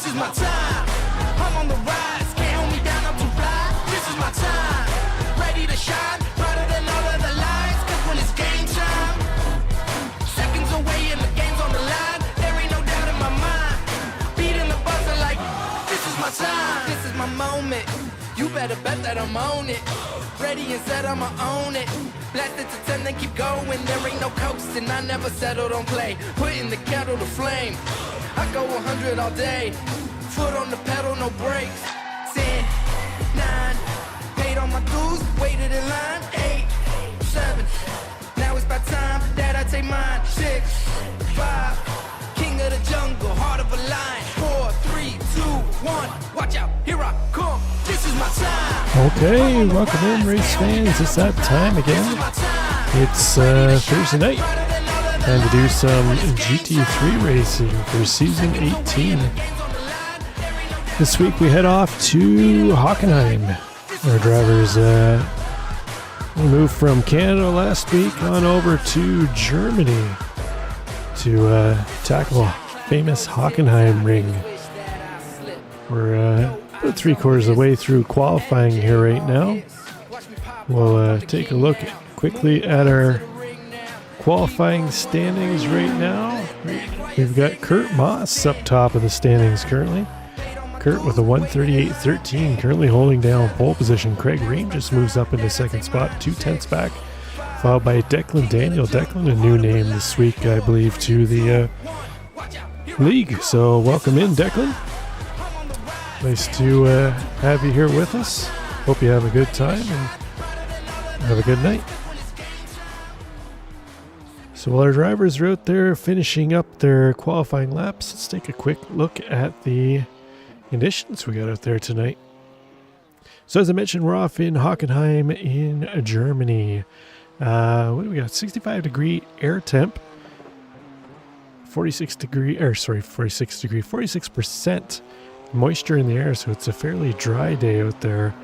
This is my time. I'm on the rise. Can't hold me down, I'm too fly. This is my time. Ready to shine, brighter than all of the lights. Cause when it's game time, seconds away and the game's on the line. There ain't no doubt in my mind. Beating the buzzer like, this is my time. This is my moment. You better bet that I'm on it. Ready and set, I'ma own it. Blast it to 10, then keep going. There ain't no coasting, I never settle, don't play. Putting the kettle to flame. I go 100 all day. Foot on the pedal, no brakes. 10, 9, paid all my dues, waited in line. 8, 7, now it's about time that I take mine. 6, 5, king of the jungle, heart of a lion. 4, 3, 2, 1, watch out, here I come. This is my time. Okay, welcome in, race fans. It's that time again. It's Thursday night. Time to do some GT3 racing for season 18. This week we head off to Hockenheim. Our drivers moved from Canada last week on over to Germany to tackle famous Hockenheim ring. We're about 3/4 of the way through qualifying here right now. We'll take a look quickly at our qualifying standings right now. We've got Kurt Moss up top of the standings currently. Kurt with a 1:38.13 currently holding down pole position. Craig Ream just moves up into second spot, 2/10 back, followed by Declan Daniel. Declan, a new name this week, I believe, to the league. So welcome in, Declan. Nice to have you here with us. Hope you have a good time and have a good night. So while our drivers are out there finishing up their qualifying laps, let's take a quick look at the conditions we got out there tonight. So as I mentioned, we're off in Hockenheim in Germany. What do we got? 65 degree air temp. 46% moisture in the air, so it's a fairly dry day out there.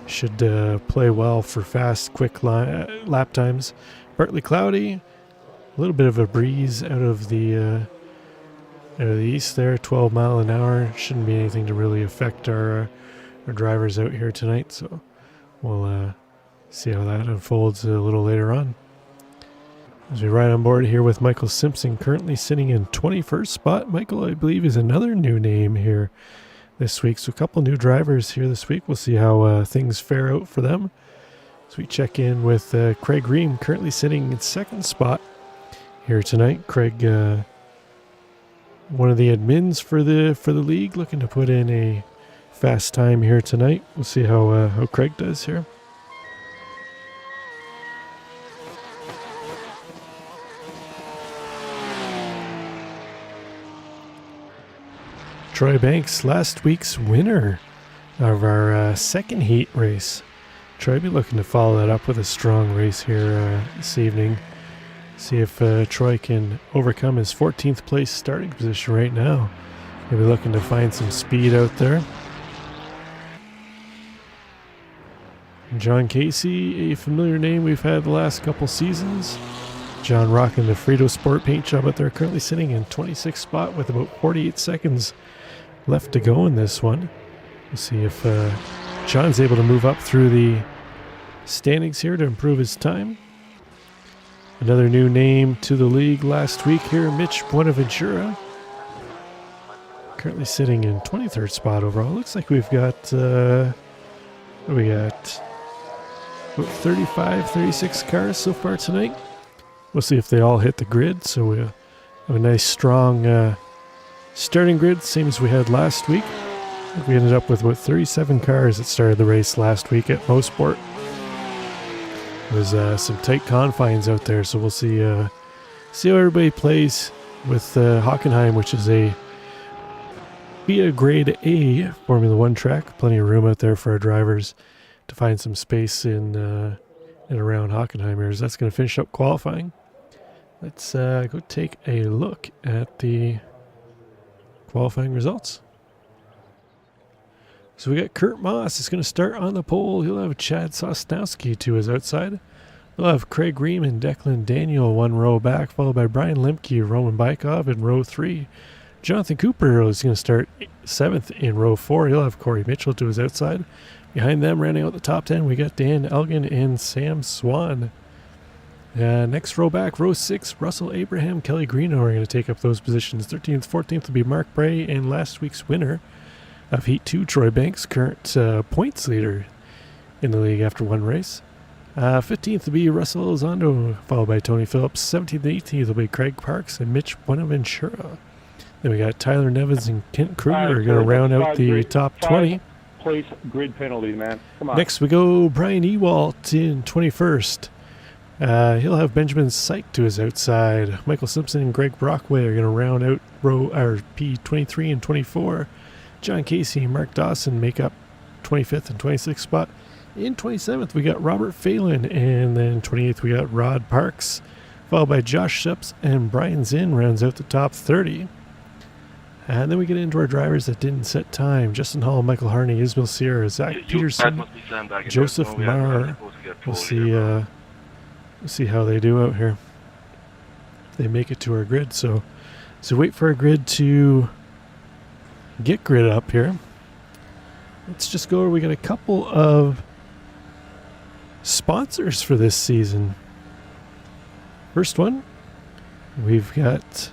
Should play well for fast, quick lap times. Partly cloudy, a little bit of a breeze out of the east there, 12 mile an hour. Shouldn't be anything to really affect our drivers out here tonight, so we'll see how that unfolds a little later on. As we ride on board here with Michael Simpson, currently sitting in 21st spot. Michael, I believe, is another new name here this week. So a couple new drivers here this week. We'll see how things fare out for them. So we check in with Craig Ream, currently sitting in second spot here tonight. Craig, one of the admins for the league, looking to put in a fast time here tonight. We'll see how Craig does here. Troy Banks, last week's winner of our second heat race. Troy be looking to follow that up with a strong race here this evening. See if Troy can overcome his 14th place starting position right now. Maybe looking to find some speed out there. John Casey, a familiar name we've had the last couple seasons. John rocking the Frito Sport paint job out there, currently sitting in 26th spot with about 48 seconds left to go in this one. We'll see if John's able to move up through the standings here to improve his time. Another new name to the league last week here, Mitch Buenaventura. Currently sitting in 23rd spot overall. Looks like we've got, what do we got? About 35, 36 cars so far tonight. We'll see if they all hit the grid. So we have a nice strong starting grid, same as we had last week. We ended up with about 37 cars that started the race last week at Mosport. There's some tight confines out there, so we'll see how everybody plays with Hockenheim, which is a grade A Formula 1 track. Plenty of room out there for our drivers to find some space in and around Hockenheim here. So that's going to finish up qualifying. Let's go take a look at the qualifying results. So we got Kurt Moss is going to start on the pole. He'll have Chad Sosnowski to his outside. We'll have Craig Ream and Declan Daniel one row back, followed by Brian Limke, Roman Bykov in row 3. Jonathan Cooper is going to start 7th in row 4. He'll have Corey Mitchell to his outside. Behind them, rounding out the top 10, we got Dan Elgin and Sam Swan. Next row back, row 6, Russell Abraham, Kelly Greeno are going to take up those positions. 13th, 14th will be Mark Bray, and last week's winner of Heat 2, Troy Banks, current points leader in the league after one race. 15th will be Russell Elizondo, followed by Tony Phillips. 17th and 18th will be Craig Parks and Mitch Buenaventura. Then we got Tyler Nevins and Kent Kruger are going to round out the top 20. Place grid penalties, man. Come on. Next we go Brian Ewalt in 21st. He'll have Benjamin Syke to his outside. Michael Simpson and Greg Brockway are going to round out row P23 and 24. John Casey and Mark Dawson make up 25th and 26th spot. In 27th, we got Robert Phelan, and then 28th, we got Rod Parks, followed by Josh Sheps and Brian Zinn rounds out the top 30. And then we get into our drivers that didn't set time. Justin Hall, Michael Harney, Ismail Sierra, Zach Peterson, Joseph Marr. We'll see how they do out here. If they make it to our grid. So wait for our grid to get grid up here. Let's just go over. We got a couple of sponsors for this season. First one, we've got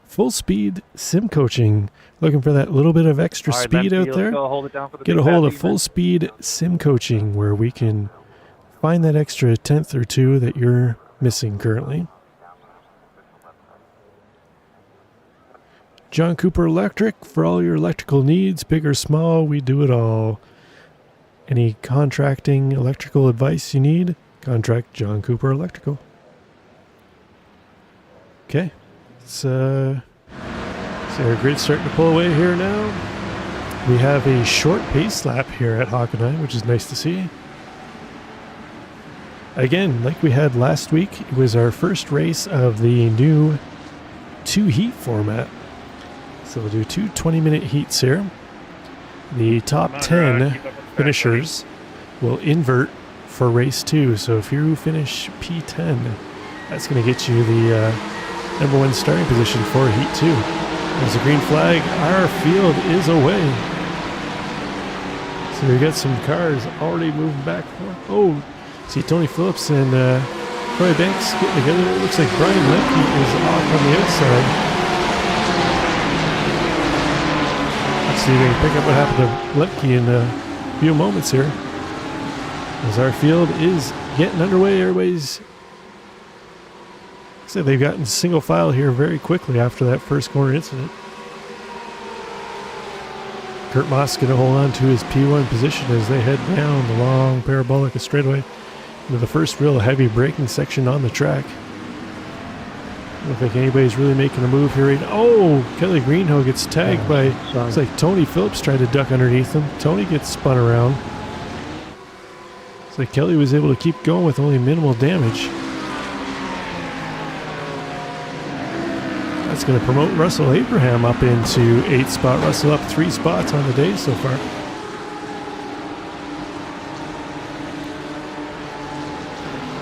Full Speed Sim Coaching. Looking for that little bit of extra speed out there? Get a hold of Full Speed Sim Coaching, where we can find that extra tenth or two that you're missing currently. John Cooper Electric, for all your electrical needs, big or small, we do it all. Any contracting electrical advice you need, contact John Cooper Electrical. Okay, see our grid's starting to pull away here now. We have a short pace lap here at Hockenheim, which is nice to see. Again, like we had last week, it was our first race of the new 2-heat format. So we'll do 2 20-minute heats here. The top 10 finishers will invert for race 2. So if you finish P10, that's going to get you the number 1 starting position for heat 2. There's a green flag. Our field is away. So we got some cars already moving back. Oh, see Tony Phillips and Troy Banks getting together. It looks like Brian Lemke is off on the outside. Let's see if we can pick up what happened to Lemke in a few moments here. As our field is getting underway, everybody's... So they've gotten single file here very quickly after that first corner incident. Kurt Moss going to hold on to his P1 position as they head down the long parabolic straightaway into the first real heavy braking section on the track. I don't think anybody's really making a move here. Oh, Kelly Greenhoe gets tagged by, looks like Tony Phillips tried to duck underneath him. Tony gets spun around. It's like Kelly was able to keep going with only minimal damage. That's going to promote Russell Abraham up into 8th spot. Russell up 3 spots on the day so far.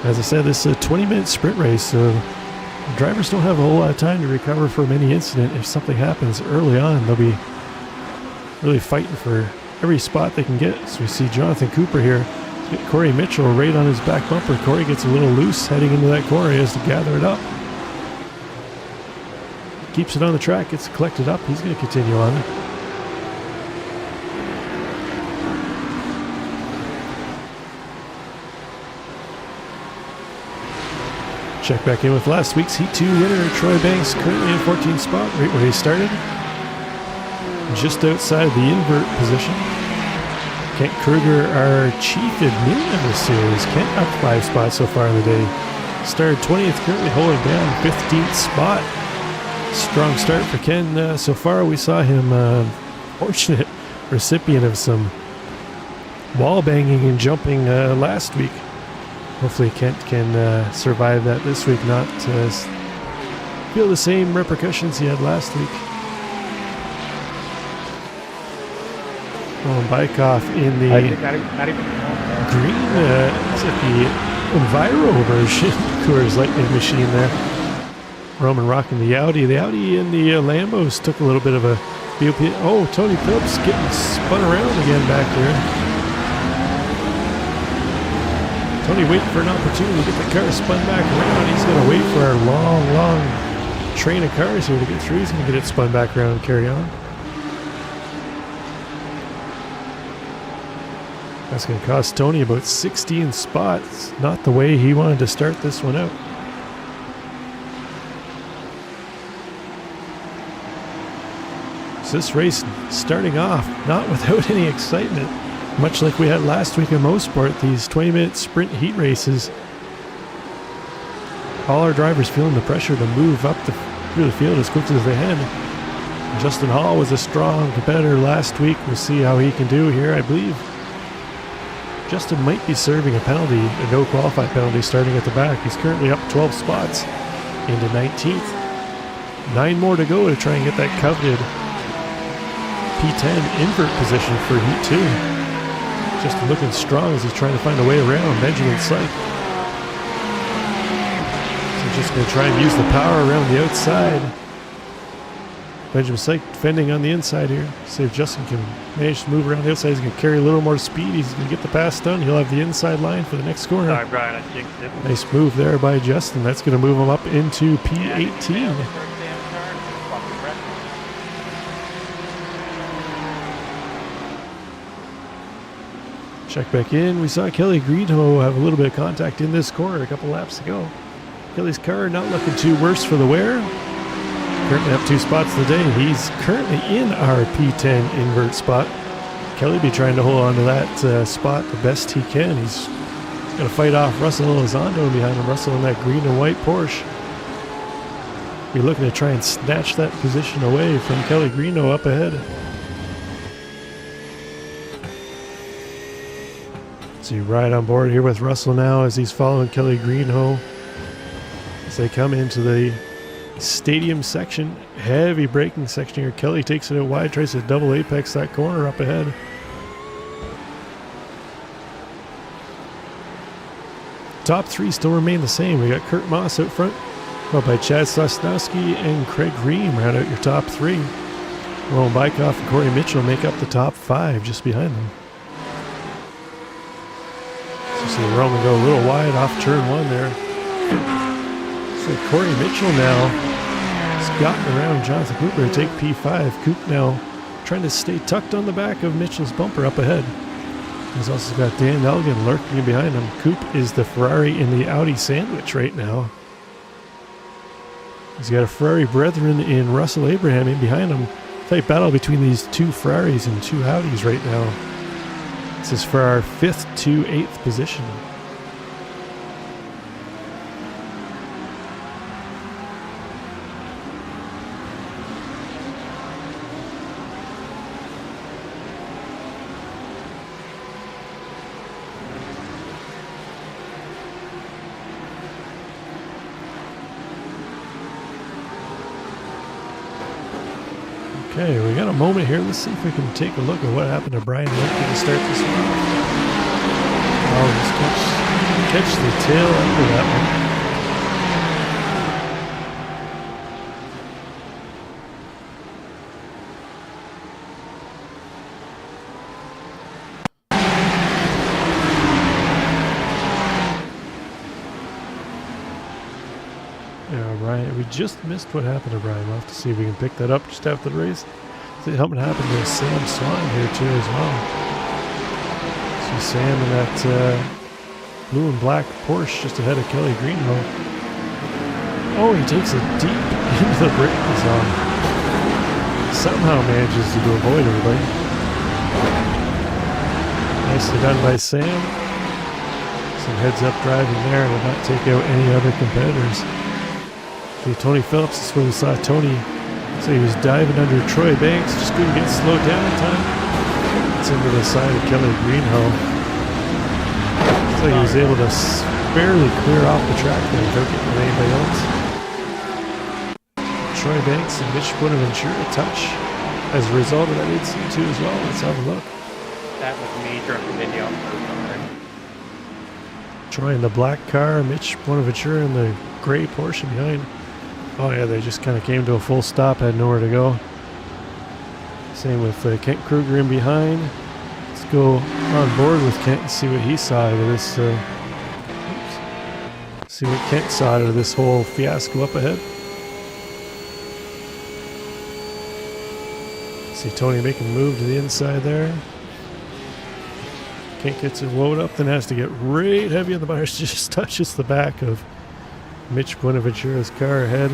As I said, this is a 20-minute sprint race, so drivers don't have a whole lot of time to recover from any incident. If something happens early on, they'll be really fighting for every spot they can get. So we see Jonathan Cooper here. Get Corey Mitchell right on his back bumper. Corey gets a little loose heading into that corner. He has to gather it up. Keeps it on the track, gets collected up. He's going to continue on. Check back in with last week's Heat 2 winner, Troy Banks, currently in 14th spot, right where he started. Just outside the invert position. Kent Kruger, our chief admin of the series. Kent up 5 spots so far in the day. Started 20th, currently holding down 15th spot. Strong start for Ken so far. We saw him fortunate recipient of some wall banging and jumping last week. Hopefully Kent can survive that this week, not feel the same repercussions he had last week. Bykov in the green, it's like the Enviro version Coors Lightning machine there. Roman rocking the Audi. The Audi and the Lambos took a little bit of a BOP. Oh, Tony Phillips getting spun around again back there. Tony waiting for an opportunity to get the car spun back around. He's going to wait for our long train of cars here to get through. He's going to get it spun back around and carry on. That's going to cost Tony about 16 spots. Not the way he wanted to start this one out. So this race starting off not without any excitement. Much like we had last week in Mosport, these 20-minute sprint heat races. All our drivers feeling the pressure to move up through the field as quickly as they can. Justin Hall was a strong competitor last week. We'll see how he can do here. I believe Justin might be serving a penalty, a no qualify penalty, starting at the back. He's currently up 12 spots into 19th. 9 more to go to try and get that coveted P10 invert position for Heat 2. Justin looking strong as he's trying to find a way around Benjamin Syke. So just going to try and use the power around the outside. Benjamin Syke defending on the inside here. See if Justin can manage to move around the outside. He's going to carry a little more speed. He's going to get the pass done. He'll have the inside line for the next corner. Sorry, Brian, I jinxed it. Nice move there by Justin. That's going to move him up into P18. Check back in. We saw Kelly Greenhoe have a little bit of contact in this corner a couple laps ago. Kelly's car not looking too worse for the wear. Currently up 2 spots today. He's currently in our P10 invert spot. Kelly be trying to hold on to that spot the best he can. He's going to fight off Russell Elizondo behind him. Russell in that green and white Porsche. Be looking to try and snatch that position away from Kelly Greenhoe up ahead. So you ride on board here with Russell now as he's following Kelly Greenhoe as they come into the stadium section. Heavy braking section here. Kelly takes it out wide, tries to double apex that corner up ahead. Top 3 still remain the same. We got Kurt Moss out front, followed by Chad Sosnowski and Craig Ream round out your top 3. Roman Bykoff and Corey Mitchell make up the top 5 just behind them. So see Roman go a little wide off turn 1 there. So Corey Mitchell now has gotten around Jonathan Cooper to take P5. Coop now trying to stay tucked on the back of Mitchell's bumper up ahead. He's also got Dan Elgin lurking in behind him. Coop is the Ferrari in the Audi sandwich right now. He's got a Ferrari brethren in Russell Abraham in behind him. Tight battle between these 2 Ferraris and 2 Audis right now. This is for our 5th to 8th position. Okay, we got a moment here. Let's see if we can take a look at what happened to Brian Lemke to start this one off. Oh, just catch the tail end of that one. Yeah, Brian, we just missed what happened to Brian. We'll have to see if we can pick that up just after the race. See something happened to Sam Swan here too as well. See Sam in that blue and black Porsche just ahead of Kelly Greenhoe. Oh, he takes it deep into the braking zone. Somehow manages to avoid everybody. Nicely done by Sam. Some heads up driving there to not take out any other competitors. See Tony Phillips, this is where we saw Tony. So he was diving under Troy Banks, just couldn't get slowed down in time. It's into the side of Kelly Greenhoe. So he was able to barely clear off the track there without getting with anybody else. Troy Banks and Mitch Bonaventura touch as a result of that 8C2 as well. Let's have a look. That was me during the video. Troy in the black car, Mitch Bonaventura in the gray Porsche behind. Oh yeah, they just kind of came to a full stop, had nowhere to go. Same with Kent Kruger in behind. Let's go on board with Kent and see what he saw out of this. See what Kent saw out of this whole fiasco up ahead. See Tony making a move to the inside there. Kent gets his load up, then has to get right heavy on the bars. Just touches the back of Mitch Buenaventura's car ahead.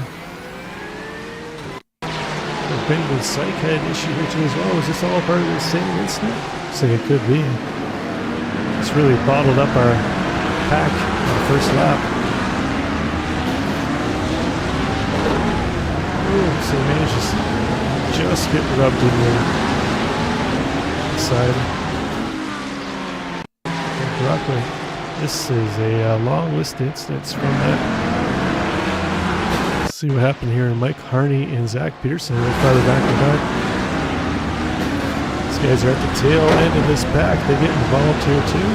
Benjamin Syke had an issue here too as well. Was this all part of the same incident? Looks like it could be. It's really bottled up our pack on the first lap. Ooh, so he manages to just get rubbed in the side. Rockaway. This is a long list of incidents from that. See what happened here. Mike Harney and Zach Peterson are farther back in the dark. These guys are at the tail end of this pack. They get involved here too.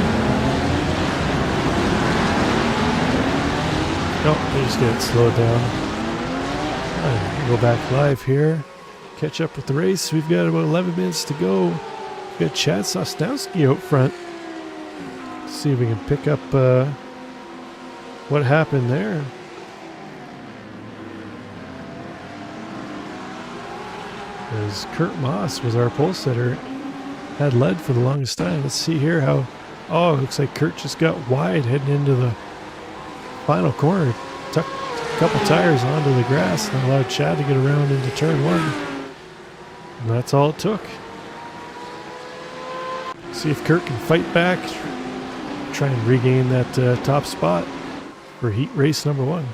Nope, they just get slowed down. Go back live here. Catch up with the race. We've got about 11 minutes to go. We've got Chad Sosnowski out front. See if we can pick up what happened there. As Kurt Moss was our pole setter, had led for the longest time. Let's see here how. Oh, it looks like Kurt just got wide heading into the final corner. Tucked a couple tires onto the grass and allowed Chad to get around into turn one. And that's all it took. See if Kurt can fight back, try and regain that top spot for heat race number one.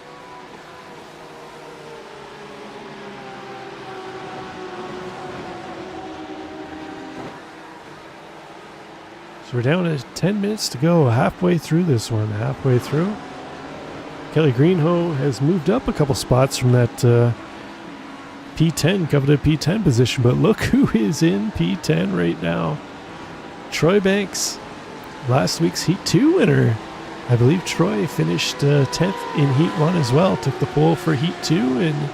So we're down to 10 minutes to go, halfway through this one, halfway through. Kelly Greenhoe has moved up a couple spots from that P10, coveted P10 position, but look who is in P10 right now. Troy Banks, last week's Heat 2 winner. I believe Troy finished 10th in Heat 1 as well, took the pole for Heat 2 and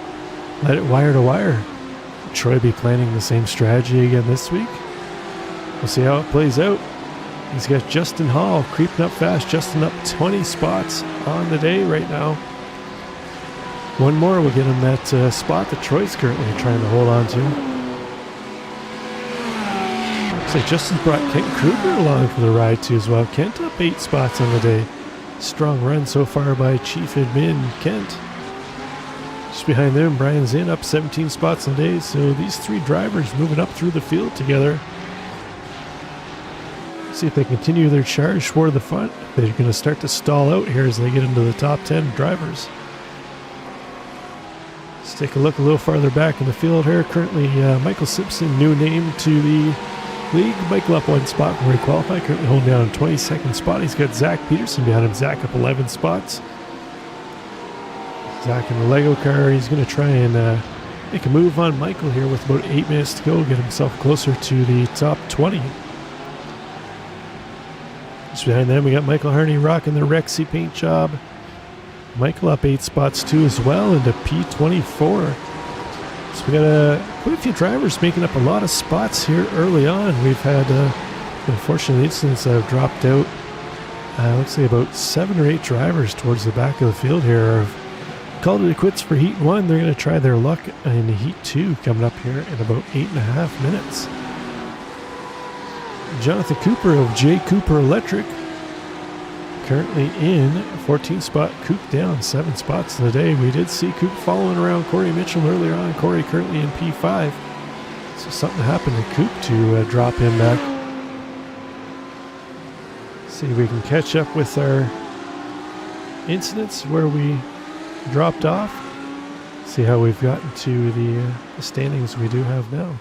let it wire to wire. Troy be planning the same strategy again this week. We'll see how it plays out. He's got Justin Hall creeping up fast. Justin up 20 spots on the day right now. One more will get him that spot that Troy's currently trying to hold on to. Looks like Justin's brought Kent Kruger along for the ride too as well. Kent up 8 spots on the day. Strong run so far by Chief Admin Kent. Just behind them, Brian Zinn up 17 spots on the day. So these three drivers moving up through the field together. See if they continue their charge toward the front. They're going to start to stall out here as they get into the top 10 drivers. Let's take a look a little farther back in the field here. Currently, Michael Simpson, new name to the league. Michael up 1 spot from where he qualified. Currently holding down a 22nd spot. He's got Zach Peterson behind him. Zach up 11 spots. Zach in the Lego car. He's going to try and make a move on Michael here with about 8 minutes to go. Get himself closer to the top 20. Just behind them, we got Michael Harney rocking the Rexy paint job. Michael up 8 spots too as well into P24. So we got quite a few drivers making up a lot of spots here early on. We've had unfortunate incidents that have dropped out. Looks like about 7 or 8 drivers towards the back of the field here have called it quits for Heat 1. They're going to try their luck in Heat 2 coming up here in about 8.5 minutes. Jonathan Cooper of J. Cooper Electric currently in 14th spot. Coop down 7 spots in the day. We did see Coop following around Corey Mitchell earlier on. Corey currently in P5. So something happened to Coop to drop him back. See if we can catch up with our incidents where we dropped off. See how we've gotten to the standings we do have now.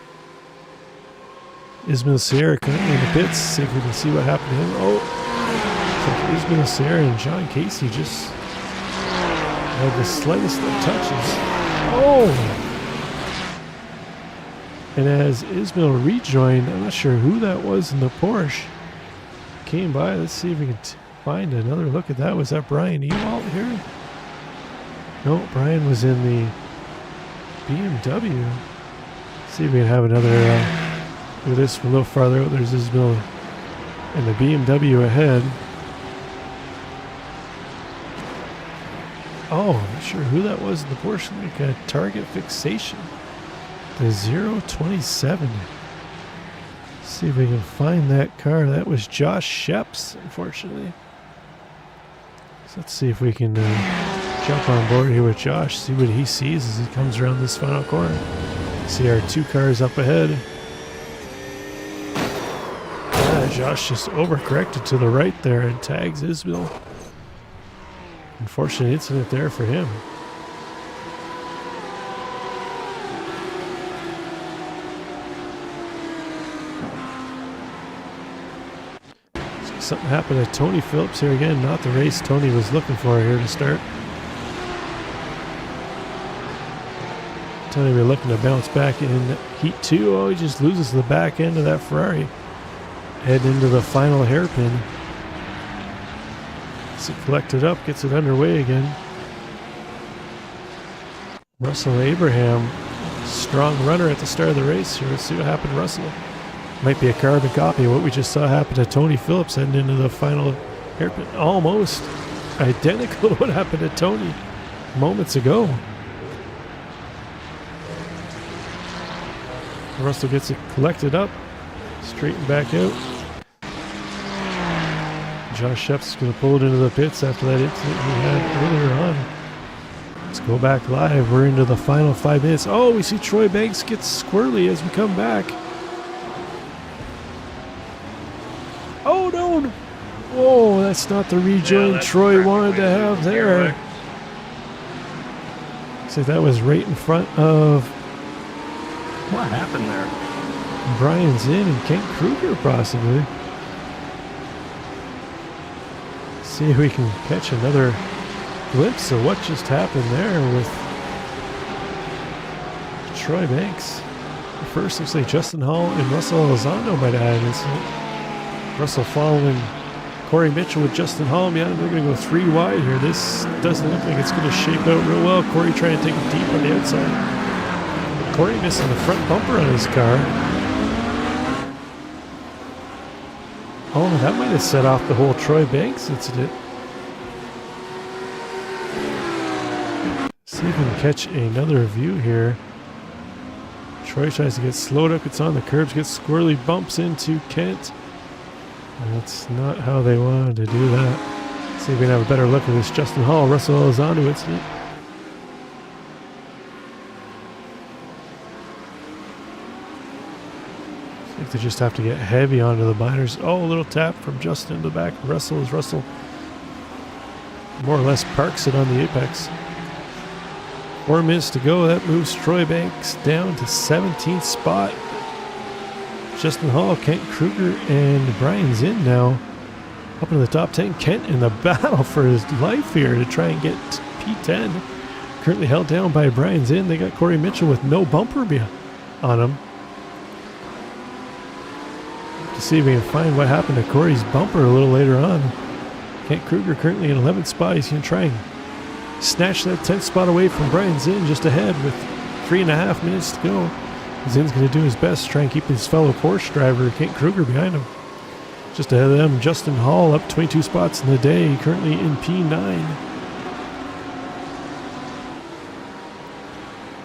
Ismail Sierra currently in the pits. See if we can see what happened to him. Oh, so Ismail Sierra and John Casey just had the slightest of touches. Oh! And as Ismail rejoined, I'm not sure who that was in the Porsche, came by. Let's see if we can find another look at that. Was that Brian Ewald here? No, Brian was in the BMW. See if we can have another look at this from a little farther out. There's Ismail and the BMW ahead. Oh, I'm not sure who that was in the Porsche. Like a target fixation. The 027. See if we can find that car. That was Josh Sheps, unfortunately. So let's see if we can jump on board here with Josh, see what he sees as he comes around this final corner. See our two cars up ahead. Josh just overcorrected to the right there and tags Ismail. Unfortunate incident there for him. So something happened to Tony Phillips here again. Not the race Tony was looking for here to start. Tony, we're looking to bounce back in Heat 2. Oh, he just loses the back end of that Ferrari. Heading into the final hairpin. Gets it collected up, gets it underway again. Russell Abraham, strong runner at the start of the race here. Let's see what happened to Russell. Might be a carbon copy of what we just saw happen to Tony Phillips heading into the final hairpin. Almost identical to what happened to Tony moments ago. Russell gets it collected up, straightened back out. Josh Sheps is going to pull it into the pits after that incident we had earlier on. Let's go back live. We're into the final 5 minutes. Oh, we see Troy Banks get squirrely as we come back. Oh, no. Oh, that's not the rejoin Troy wanted to have there. So that was right in front of... What happened there? Brian Zinn and Kent Kruger, possibly. See if we can catch another glimpse of what just happened there with Troy Banks. First, looks like Justin Hall and Russell Elizondo might have had an incident. Russell following Corey Mitchell with Justin Hall. Yeah, they're going to go 3 wide here. This doesn't look like it's going to shape out real well. Corey trying to take it deep on the outside. Corey missing the front bumper on his car. Oh, that might have set off the whole Troy Banks incident. See if we can catch another view here. Troy tries to get slowed up, gets on the curbs, gets squirrely, bumps into Kent. That's not how they wanted to do that. See if we can have a better look at this Justin Hall, Russell Elizondo incident. I think they just have to get heavy onto the binders. Oh, a little tap from Justin to the back. Russell more or less parks it on the apex. 4 minutes to go. That moves Troy Banks down to 17th spot. Justin Hall, Kent Kruger, and Brian Zinn now up into the top 10. Kent in the battle for his life here to try and get P10. Currently held down by Brian Zinn. They got Corey Mitchell with no bumper on him. To see if we can find what happened to Corey's bumper a little later on. Kent Kruger currently in 11th spot. He's going to try and snatch that 10th spot away from Brian Zinn just ahead with 3.5 minutes to go. Zinn's going to do his best to try and keep his fellow Porsche driver, Kent Kruger, behind him. Just ahead of them, Justin Hall up 22 spots in the day, currently in P9.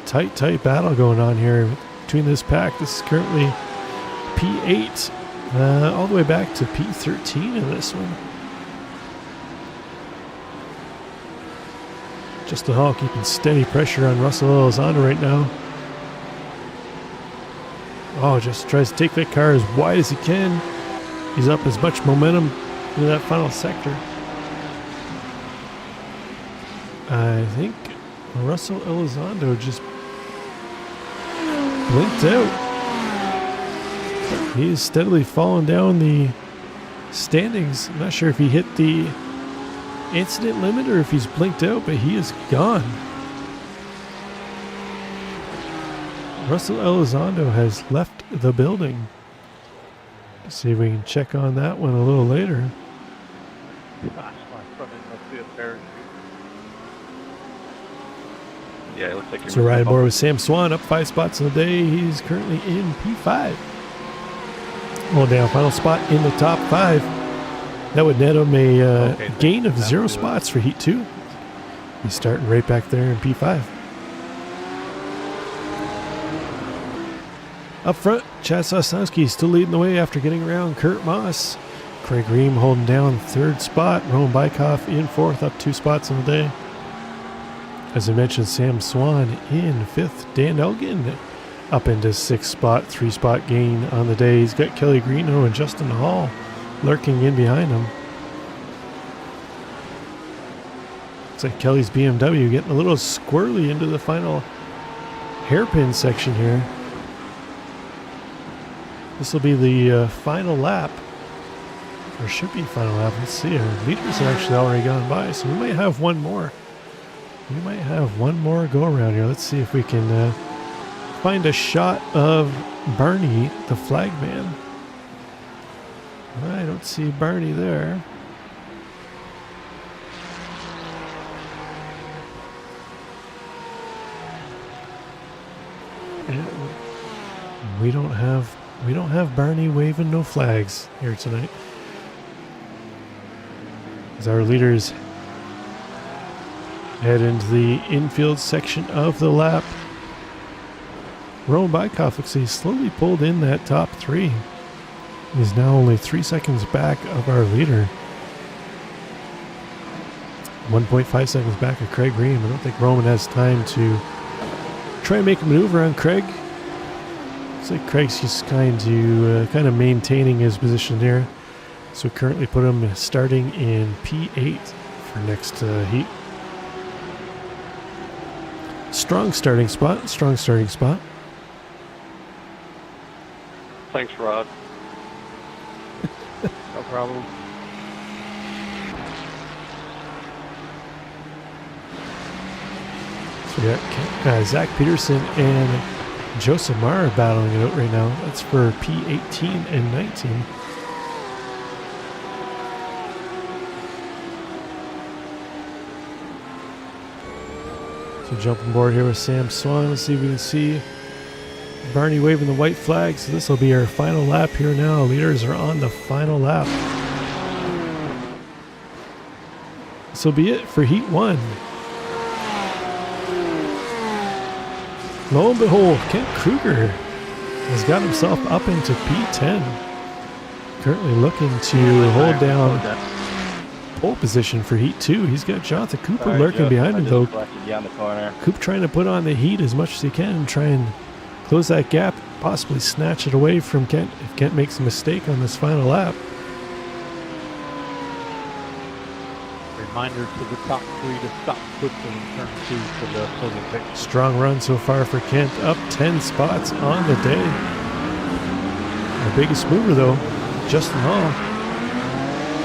Tight battle going on here between this pack. This is currently P8. All the way back to P13 in this one. Justin Hall keeping steady pressure on Russell Elizondo right now. Oh, just tries to take that car as wide as he can. He's up as much momentum into that final sector. I think Russell Elizondo just blinked out. He is steadily falling down the standings. I'm not sure if he hit the incident limit or if he's blinked out, but he is gone. Russell Elizondo has left the building. Let's see if we can check on that one a little later. Gosh, my front end must be a parachute. Yeah, it looks like you're So missing riding a more bump. with Sam Swan, up 5 spots in the day. He's currently in P5. Well, down final spot in the top 5. That would net him a Okay, gain of that's 0 good. spots for Heat 2. He's starting right back there in P5. Up front, Chad Sosnowski still leading the way after getting around Kurt Moss. Craig Ream holding down 3rd spot. Roman Bykoff in 4th, up 2 spots in the day. As I mentioned, Sam Swan in 5th. Dan Elgin up into 6th spot, 3-spot gain on the day. He's got Kelly Greeno and Justin Hall lurking in behind him. Looks like Kelly's BMW getting a little squirrely into the final hairpin section here. This will be the final lap, or should be final lap. Let's see, our leaders have actually already gone by, so we might have one more. We might have one more go around here. Let's see if we can find a shot of Barney, the flag man. I don't see Barney there. And we don't have Barney waving no flags here tonight. As our leaders head into the infield section of the lap. Roman Bykoff looks like he's slowly pulled in that top 3. He's now only 3 seconds back of our leader. 1.5 seconds back of Craig Ream. I don't think Roman has time to try and make a maneuver on Craig. Looks like Craig's just kind of maintaining his position there. So we currently put him starting in P8 for next heat. Strong starting spot. Thanks, Rod. No problem. So we got Zach Peterson and Joseph Marr battling it out right now. That's for P18 and 19. So jumping board here with Sam Swan. Let's see if we can see Barney waving the white flag. So this will be our final lap here now. Leaders are on the final lap. This will be it for Heat 1. Lo and behold, Kent Kruger has got himself up into P10. Currently looking to hold down pole position for Heat 2. He's got Jonathan Cooper lurking behind him though. Coop trying to put on the heat as much as he can and try and close that gap, possibly snatch it away from Kent if Kent makes a mistake on this final lap. Reminder to the top 3 to stop quickly in turn 2 for the podium victory. Strong run so far for Kent, up 10 spots on the day. Our biggest mover though, Justin Hall,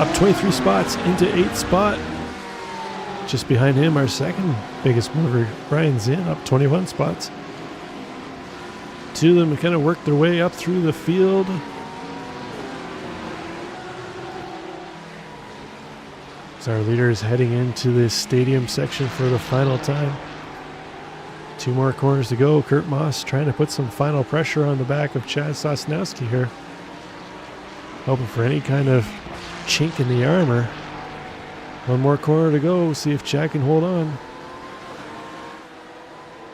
up 23 spots into 8th spot. Just behind him, our second biggest mover, Brian Zinn, up 21 spots. Two of them kind of worked their way up through the field. So our leader is heading into this stadium section for the final time. 2 more corners to go. Kurt Moss trying to put some final pressure on the back of Chad Sosnowski here. Hoping for any kind of chink in the armor. 1 more corner to go. See if Chad can hold on.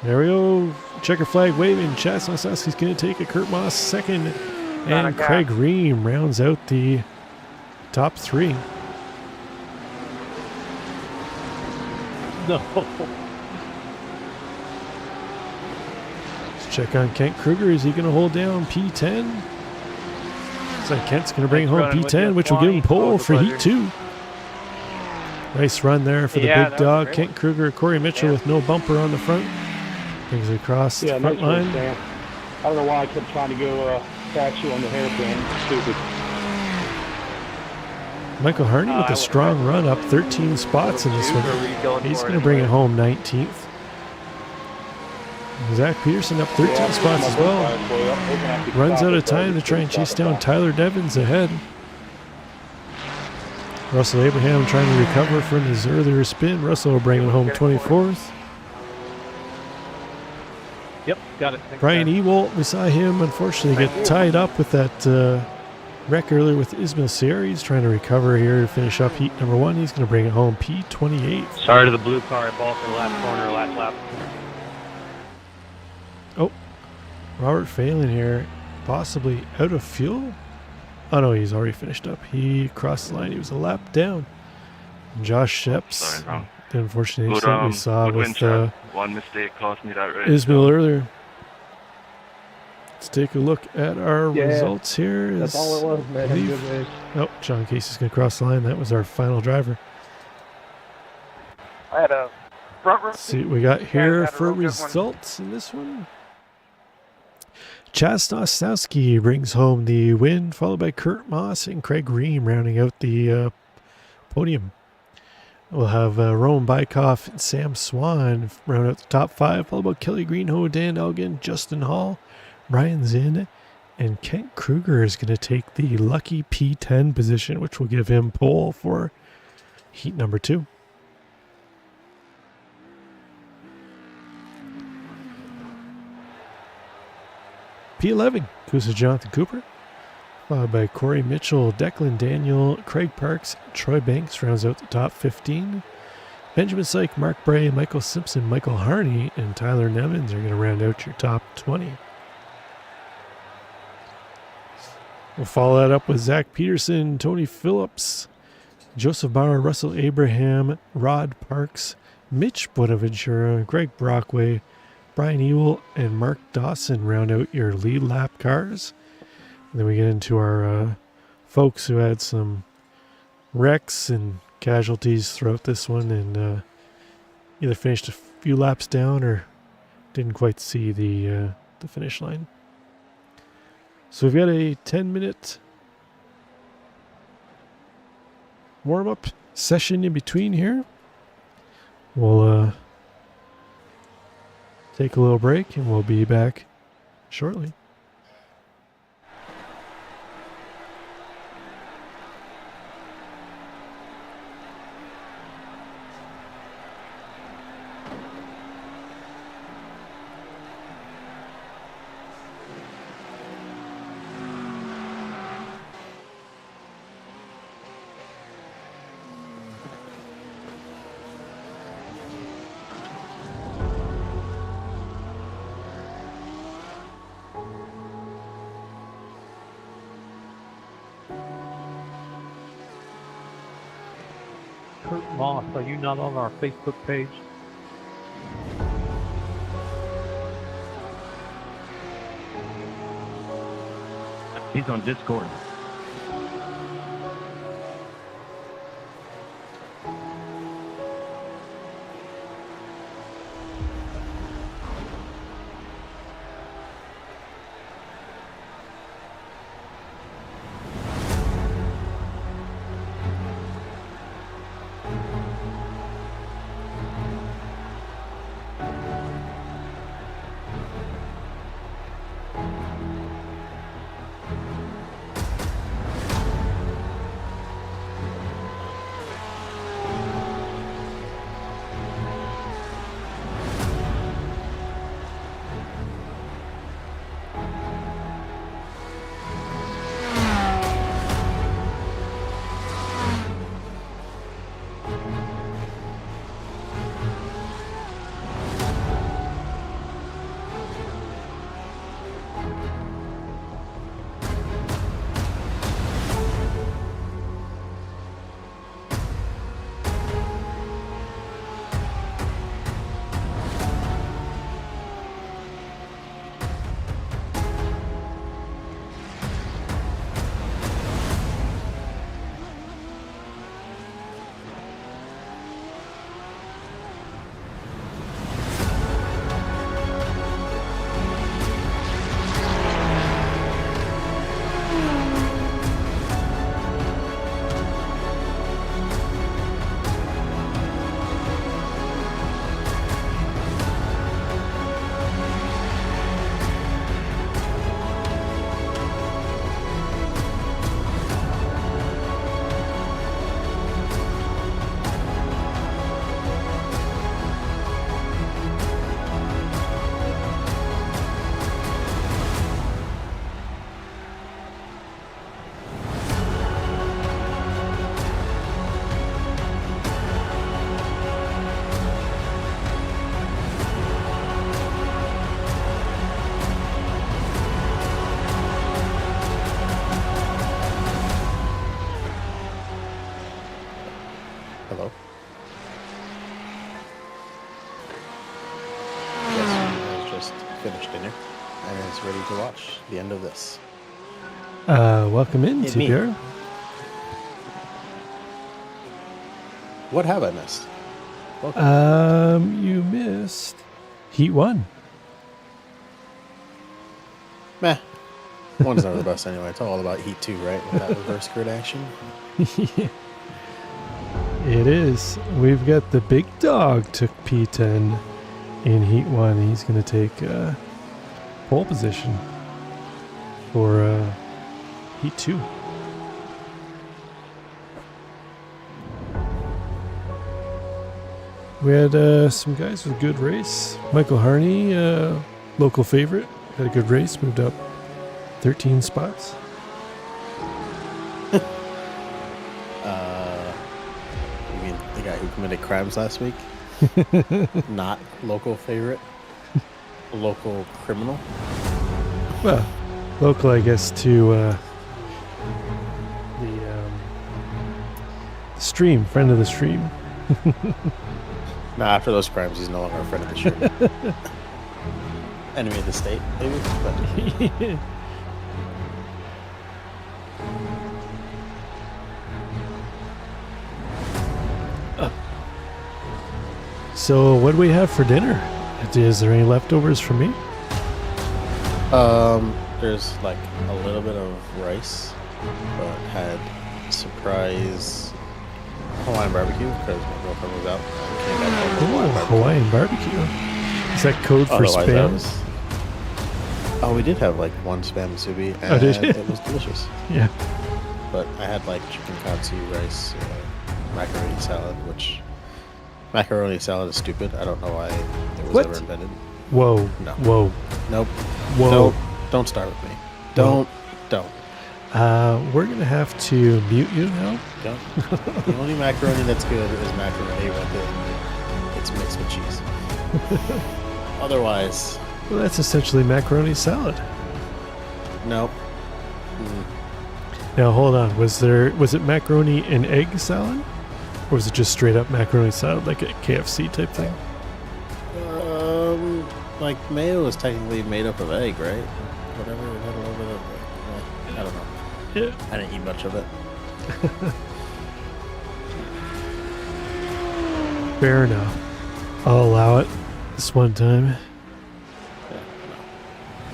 There we go. Checker flag waving. Chad Sosnowski's going to take it. Kurt Moss second. And Craig Ream rounds out the top 3. No. Let's check on Kent Kruger. Is he going to hold down P10? Looks like Kent's going to bring home P10, which will give him pole for Heat 2. Nice run there for the big dog. Kent Kruger, Corey Mitchell with no bumper on the front. Brings it across the front line. I don't know why I kept trying to go catch you on the hairpin. Stupid. Michael Harney with a strong run, up 13 spots in this one. He's going to bring it home 19th. Zach Peterson up 13 spots as well. Runs out of time to try and chase down Tyler Devins ahead. Russell Abraham trying to recover from his earlier spin. Russell will bring it home 24th. Yep, got it. Thanks, Brian guys. Ewald, we saw him unfortunately get tied up with that wreck earlier with Ismail Sierra. He's trying to recover here to finish up heat number 1. He's going to bring it home P28. Sorry to the blue car at ball for the last corner, last lap. Oh, Robert Phelan here, possibly out of fuel. Oh no, he's already finished up. He crossed the line. He was a lap down. Josh Sheps, Sorry, wrong. the unfortunate Good, incident we saw good win, with Chad. One mistake cost me that race. Ismail earlier. Let's take a look at our Yeah, results here. That's all it was, man. Leave. Good race. Oh, John Casey's going to cross the line. That was our final driver. I had a front row Let's see what we got here had a for real good one. results in this one. Chaz Nostowski brings home the win, followed by Kurt Moss and Craig Ream rounding out the podium. We'll have Roman Bykoff and Sam Swan round out the top 5, followed by Kelly Greenhoe, Dan Elgin, Justin Hall, Ryan Zinn, and Kent Kruger is going to take the lucky P10 position, which will give him pole for heat number 2. P11 goes to Jonathan Cooper, followed by Corey Mitchell, Declan Daniel, Craig Parks, Troy Banks rounds out the top 15. Benjamin Syke, Mark Bray, Michael Simpson, Michael Harney, and Tyler Nevins are going to round out your top 20. We'll follow that up with Zach Peterson, Tony Phillips, Joseph Bauer, Russell Abraham, Rod Parks, Mitch Bonaventura, Greg Brockway, Brian Ewell, and Mark Dawson round out your lead lap cars. And then we get into our folks who had some wrecks and casualties throughout this one and either finished a few laps down or didn't quite see the finish line. So we've got a 10-minute warm-up session in between here. We'll take a little break and we'll be back shortly. Kurt Moss, are you not on our Facebook page? He's on Discord. finished dinner and is ready to watch the end of this. Welcome in, It's me. TBR. What have I missed? Welcome. You missed Heat 1. Meh. One's never the best anyway. It's all about Heat 2, right? With that reverse grid action. It is. We've got the big dog took P10 in Heat 1. He's going to take pole position for Heat 2. We had some guys with a good race. Michael Harney, local favorite, had a good race, moved up 13 spots. You mean the guy who committed crimes last week? Not local favorite. Local criminal. Well, local, I guess, to the stream, friend of the stream. Nah, after those crimes, he's no longer a friend of the stream. Enemy of the state, maybe? But So, what do we have for dinner? Is there any leftovers for me? there's like a little bit of rice, but had surprise Hawaiian barbecue because my girlfriend was out. And came back home with Hawaiian barbecue. Is that code for Otherwise, that spam? was- Oh, we did have like one spam musubi, and Oh, did you? it was delicious. Yeah. But I had like chicken katsu, rice, macaroni salad, which macaroni salad is stupid. I don't know why it was What? ever invented. Whoa. No. Whoa. Nope. Whoa. Don't start with me. Whoa. Don't. We're going to have to mute you now. Don't. The only macaroni that's good is macaroni with it's mixed with cheese. Otherwise, Well, that's essentially macaroni salad. nope. Now, hold on. Was it macaroni and egg salad? Or was it just straight up macaroni salad, like a KFC type thing? Like mayo is technically made up of egg, right? Whatever. It had a little bit of, I don't know. Yeah. I didn't eat much of it. Fair enough. I'll allow it this one time. Yeah, no.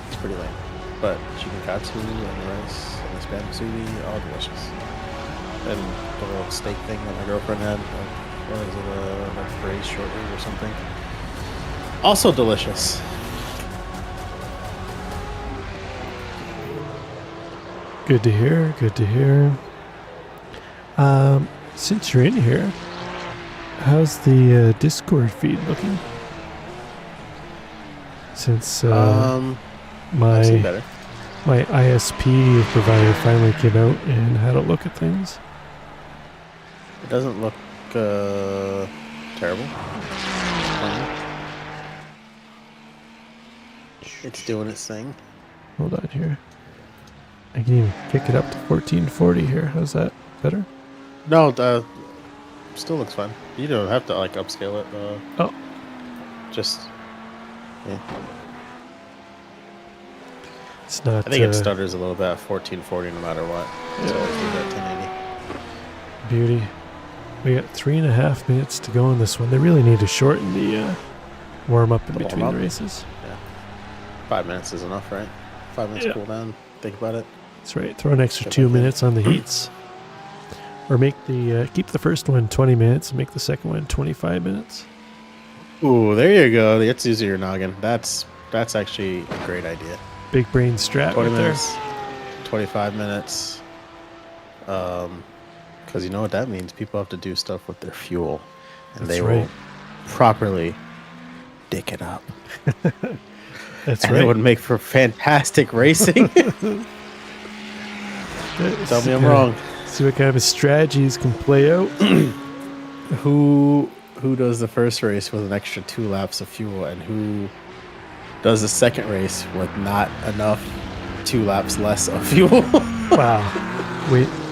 It's pretty lame. But chicken katsu and the rice and the spam musubi, all delicious. And the little steak thing that my girlfriend had, what is it, like braised short rib or something? Also delicious. Good to hear. Good to hear. Since you're in here, how's the Discord feed looking? Since I've seen better. my ISP provider finally came out and had a look at things. It doesn't look terrible. It's doing its thing. Hold on here. I can even kick it up to 1440 here. How's that? Better? No, still looks fine. You don't have to like upscale it. Oh. Just yeah. It's not. I think it stutters a little bit at 1440 no matter what. So Yeah. let's leave it at 1080. Beauty. We got 3.5 minutes to go in this one. They really need to shorten the warm up in The between warm-up? races. 5 minutes is enough, right? 5 minutes Yeah. cool down. Think about it. That's right. Throw an extra Shit 2 like that. minutes on the heats. Or make the keep the first one 20 minutes and make the second one 25 minutes. Ooh, there you go. Let's use your noggin. That's actually a great idea. Big brain strat 20 right there. minutes, 25 minutes. Because you know what that means? People have to do stuff with their fuel. And That's they right. will properly dick it up. That's And right. it would make for fantastic racing. Tell me I'm wrong. See what kind of strategies can play out. Who does the first race with an extra 2 laps of fuel, and who does the second race with not enough 2 laps less of fuel? Wow.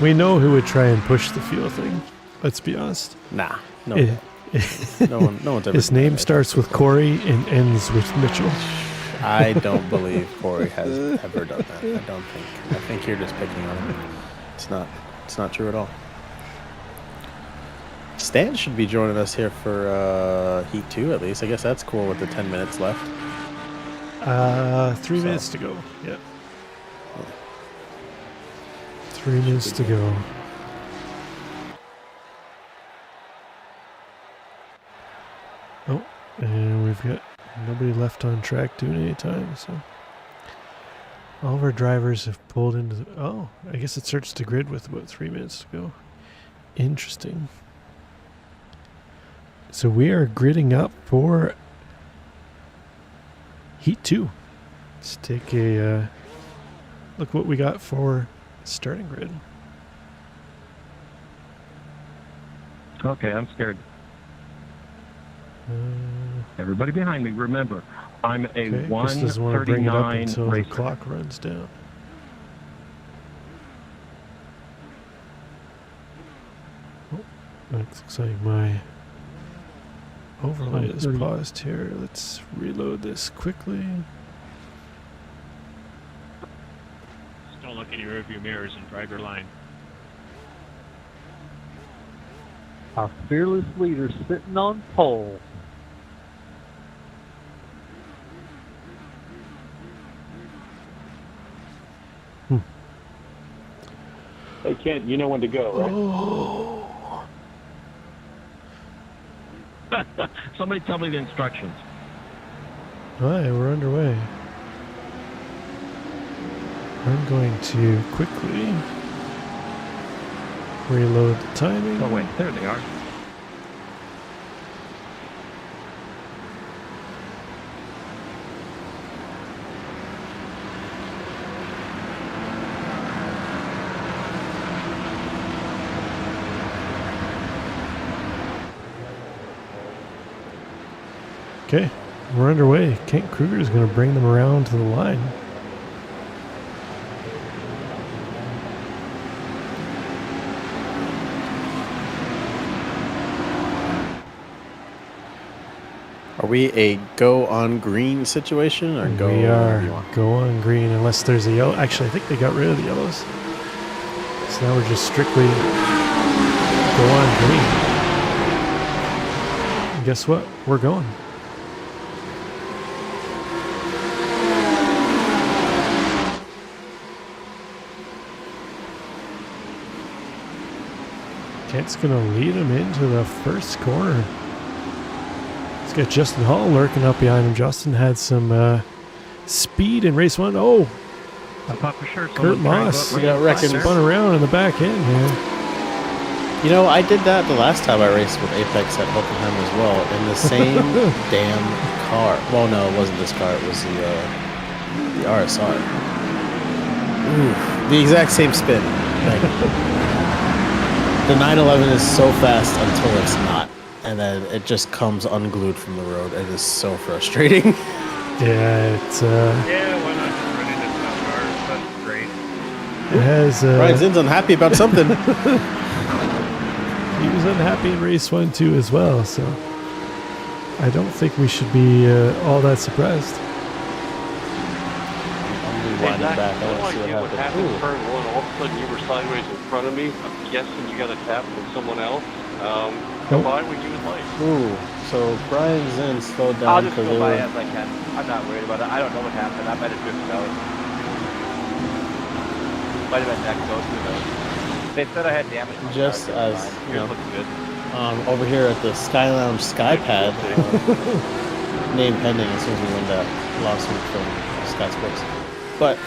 We know who would try and push the fuel thing. Let's be honest. Nah, no, Eh, no one's ever. His done name that. starts with Corey and ends with Mitchell. I don't believe Corey has ever done that. I don't think. I think you're just picking on him. It's not true at all. Stan should be joining us here for Heat 2 at least. I guess that's cool with the 10 minutes left. 3 minutes to go. Yep. 3 minutes to go. Oh, and we've got nobody left on track doing any time, so all of our drivers have pulled into the... Oh, I guess it starts to grid with about 3 minutes to go. Interesting. So we are gridding up for Heat 2. Let's take a look what we got for starting grid. Okay, I'm scared. Uh, Everybody behind me, remember, I'm a okay, just doesn't want to bring it up 139 until racer. the clock runs down. Oh, that looks like my overlay is paused here. Let's reload this quickly. Just don't look in your rearview mirrors and drive your line. Our fearless leader sitting on pole. Hey, Kent, you know when to go, right? Oh, Somebody tell me the instructions. hi, we're underway. I'm going to quickly reload the timing. Oh, wait, there they are. Okay, we're underway. Kent Kruger is going to bring them around to the line. Are we a go on green situation or go? We whatever you are want? go on green unless there's a yellow. Actually, I think they got rid of the yellows. So now we're just strictly go on green. And guess what? We're going. Kent's going to lead him into the first corner. He's got Justin Hall lurking up behind him. Justin had some speed in race one. Oh, I thought for sure Kurt Moss spun around in the back end here. You know, I did that the last time I raced with Apex at Hockenheim as well, in the same damn car. Well, no, it wasn't this car. It was the RSR. Ooh, the exact same spin. Like, the 911 is so fast until it's not, and then it just comes unglued from the road. It is so frustrating. Yeah, it's Yeah, why not just run into some cars? That's great. it has Ryan Zinn's unhappy about something. he was unhappy in race 1 too as well, so I don't think we should be all that surprised. Hey, Zach, back. I no want to see idea what what happened. happened turn one. All of a sudden you were sideways in front of me. I'm guessing you got a tap from someone else. Go by when you would like. Ooh, so Brian Zinn slowed I'll down just because go they by were as I can. I'm not worried about it. I don't know what happened. I might have drifted out. Might have been next though. Who knows? They said I had damage. on the just car, so as, it's fine. you Yours know, looks good. over here at the Sky Lounge Skypad, name pending as soon as we win that lawsuit from Sky Sports. But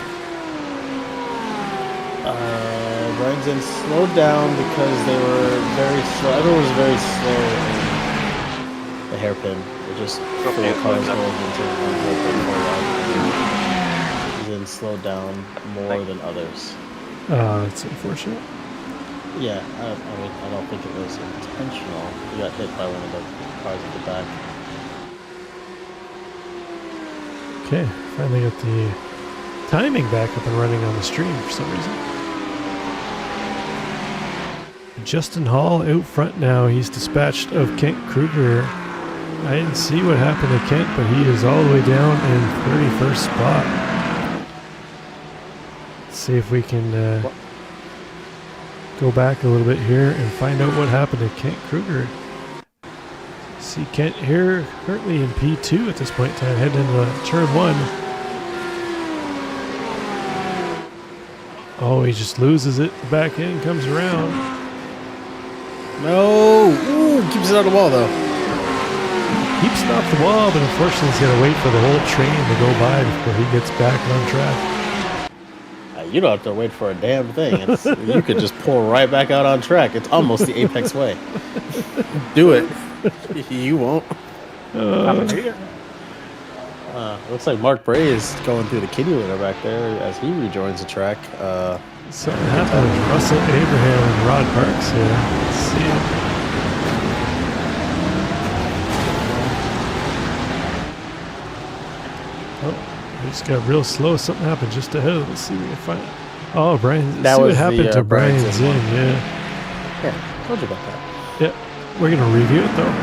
Brian Zinn slowed down because they were very slow. Everyone was very slow in the hairpin. It just four cars rolled into one hairpin for a while. Zinn slowed down more than others. That's unfortunate. Yeah, I mean, I don't think it was intentional. He got hit by one of the cars at the back. Okay, finally got the timing back up and running on the stream for some reason. Justin Hall out front now. He's dispatched of Kent Kruger I didn't see what happened to Kent, but he is all the way down in 31st spot. Let's see if we can go back a little bit here and find out what happened to Kent Kruger. See Kent here currently in P2 at this point in time, heading into turn 1. Oh, he just loses it. The back end comes around. No! Ooh, keeps it on the wall though. Keeps it off the wall, but unfortunately he's got to wait for the whole train to go by before he gets back on track. You don't have to wait for a damn thing. You could just pull right back out on track. It's almost the Apex way. Do it. You won't. Looks like Mark Bray is going through the kitty litter back there as he rejoins the track. Something happened with Russell Abraham and Rod Parks here. Let's see it. Oh, he just got real slow. Something happened just ahead of us. Let's see if we can find it. Oh, Brian. That see was what happened to Brian Brian Zinn, yeah. Yeah, told you about that. Yeah, we're going to review it though.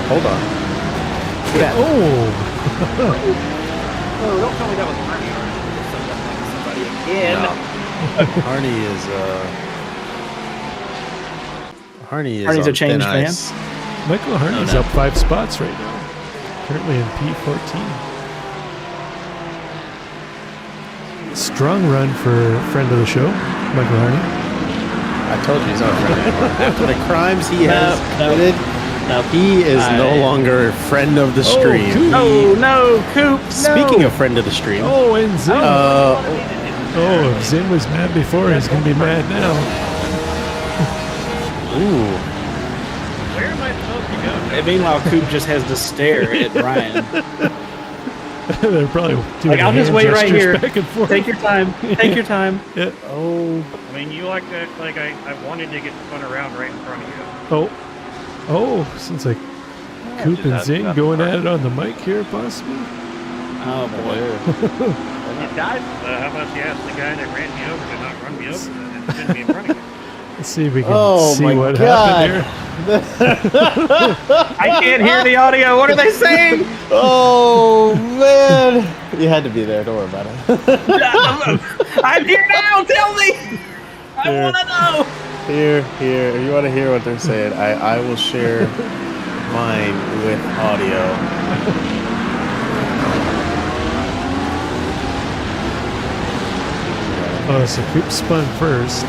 Hold on. Oh! Oh, don't tell me that was Harney. Again. No. Harney's a on changed thin man. ice. Michael Harney's up 5 spots right now. Currently in P14. Strong run for friend of the show, Michael Harney. I told you he's not a friend anymore. After the crimes he has committed, he is no longer a friend of the stream. No, Coop. Speaking of friend of the stream. Oh, and Zinn. If Zinn was mad before, he's going to be mad now. Ooh. Where am I supposed to go? And meanwhile, Coop just has to stare at Brian. They're probably doing Like, I'll just wait right here. back and forth. Take your time. Take your time. Yeah. Oh. I mean, you like to act like I wanted to get spun around right in front of you. Oh, sounds like Coop and Zinn going at it on the mic here, possibly. Oh, boy. Guys, how about you ask the guy that ran me over to not run me over and spin me in front of you? Let's see if we can see my what God. happened here. I can't hear the audio. What are they saying? Oh, man. You had to be there. Don't worry about it. I'm here now. Tell me. I want to know. Here. If you want to hear what they're saying, I will share mine with audio. Oh, so Coop spun first.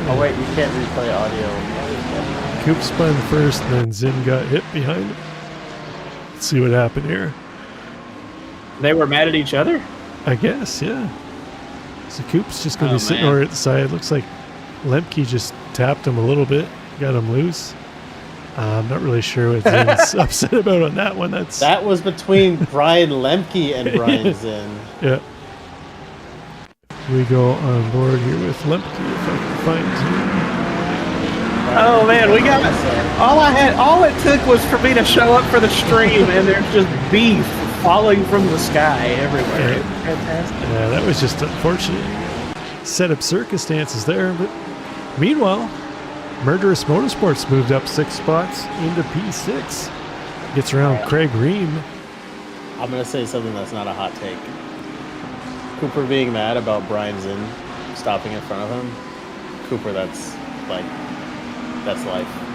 Oh, wait. You can't replay audio. Coop spun first, and then Zinn got hit behind him. Let's see what happened here. They were mad at each other? I guess, yeah. So Coop's just going to be sitting man. over at the side. Looks like Lemke just tapped him a little bit, got him loose. I'm not really sure what Zinn's upset about on that one. That was between Brian Lemke and Brian Zinn. Yeah. We go on board here with Lemke if I can find him. Oh man, we got all it took was for me to show up for the stream and there's just beef falling from the sky everywhere. Yeah. Fantastic. Yeah, that was just unfortunate set up circumstances there. But meanwhile, Murderous Motorsports moved up 6 spots into P6. Gets around Craig Ream. I'm going to say something that's not a hot take. Cooper being mad about Brian Zinn stopping in front of him. Cooper, that's life.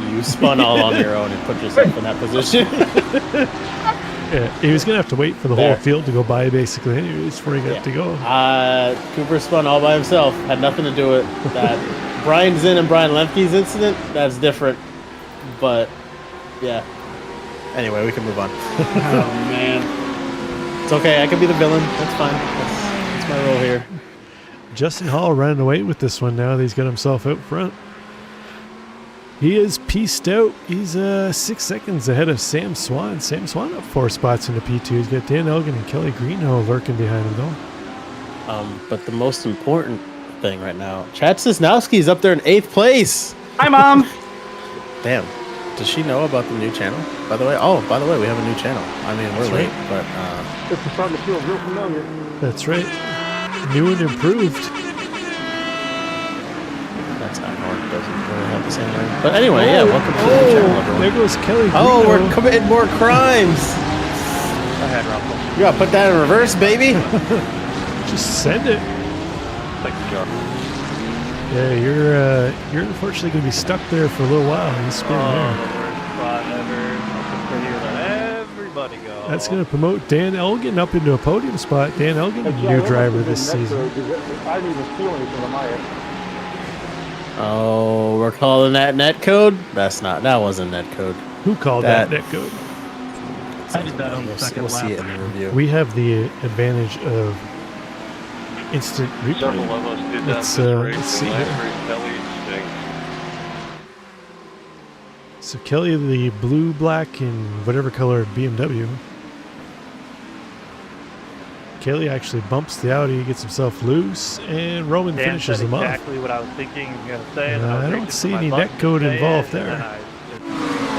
You spun all on your own and put yourself in that position. Yeah, he was going to have to wait for the whole field to go by basically anyways before he got to go. Cooper spun all by himself. Had nothing to do with that. Brian Zinn and Brian Lemke's incident, that's different. But, yeah. Anyway, we can move on. Oh man. It's okay, I can be the villain. That's fine. That's my role here. Justin Hall running away with this one now that he's got himself out front. He is pieced out. He's 6 seconds ahead of Sam Swan. Sam Swan up 4 spots into P2. He's got Dan Elgin and Kelly Greenhill lurking behind him though. But the most important thing right now, Chad Sosnowski's up there in 8th place. Hi, Mom. Damn. Does she know about the new channel? By the way, we have a new channel. I mean, we're late, but It's starting to feel real familiar. That's right. New and improved. That's how North doesn't really have the same ring. But anyway, yeah, welcome to the channel, everyone. There goes Kelly. Oh, Guido. we're committing more crimes. Go ahead, Russell. You gotta put that in reverse, baby. Just send it. Thanks, John. Yeah, you're unfortunately going to be stuck there for a little while. You spin there. Worst spot ever. Nothing prettier than everybody go. That's going to promote Dan Elgin up into a podium spot. Dan Elgin, a new driver this season. I didn't even steal anything on my end. Oh, we're calling that net code? That wasn't net code. Who called that net code? I did that on the second We'll see lap. it in the review. We have the advantage of instant Several replay. of us did that Let's, this race. let's see and last here. race, Kelly stinks. So Kelly, the blue, black, and whatever color BMW. Kelly actually bumps the Audi, gets himself loose, and Roman Dan finishes said him off. exactly what I was thinking he was going to say. And I I don't reaching see for my any button net code to say involved it, there. and then I just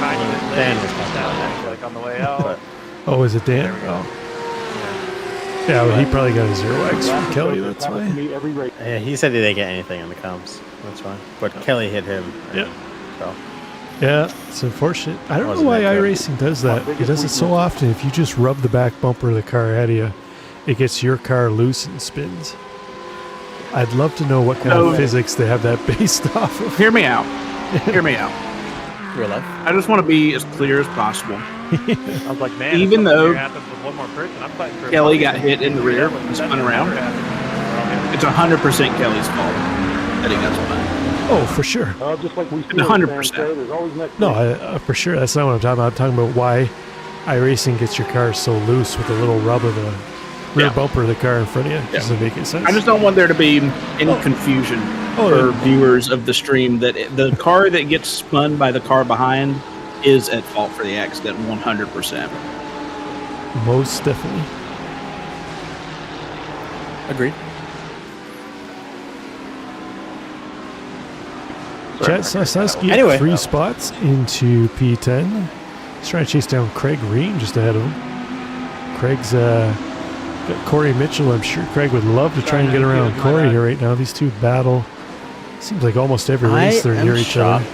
tiny bit Dan late, was talking down about there, like on the way out. Oh, is it Dan? There we go. Yeah, well, he probably got a 0x from Kelly, that's Happens to why. me every race. Yeah, he said he didn't get anything in the comps. That's fine. But Kelly hit him. Yeah. So. Yeah, it's unfortunate. I don't know Wasn't why that good. iRacing does that. It does it so often. If you just rub the back bumper of the car out of you, it gets your car loose and spins. I'd love to know what kind of physics they have that based off of. Hear me out. Hear me out. Real life. I just want to be as clear as possible. I was like, man, Even if something though here happens with one more person, I'm fighting for a Kelly podium. got hit in the rear and spun around, it's 100% Kelly's fault that he got spun. Oh, for sure. Just like we see 100%. there's always next No, for sure. That's not what I'm talking about. I'm talking about why iRacing gets your car so loose with a little rub of the rear bumper of the car in front of you. Doesn't make any sense. I just don't want there to be any confusion for viewers of the stream that the car that gets spun by the car behind is at fault for the accident 100%. Most definitely. Agreed. Chad Sosnowski Anyway. 3 spots into P10. He's trying to chase down Craig Green just ahead of him. Craig's got Corey Mitchell. I'm sure Craig would love to try and get around Corey here right now. These two battle. Seems like almost every race they're near each other.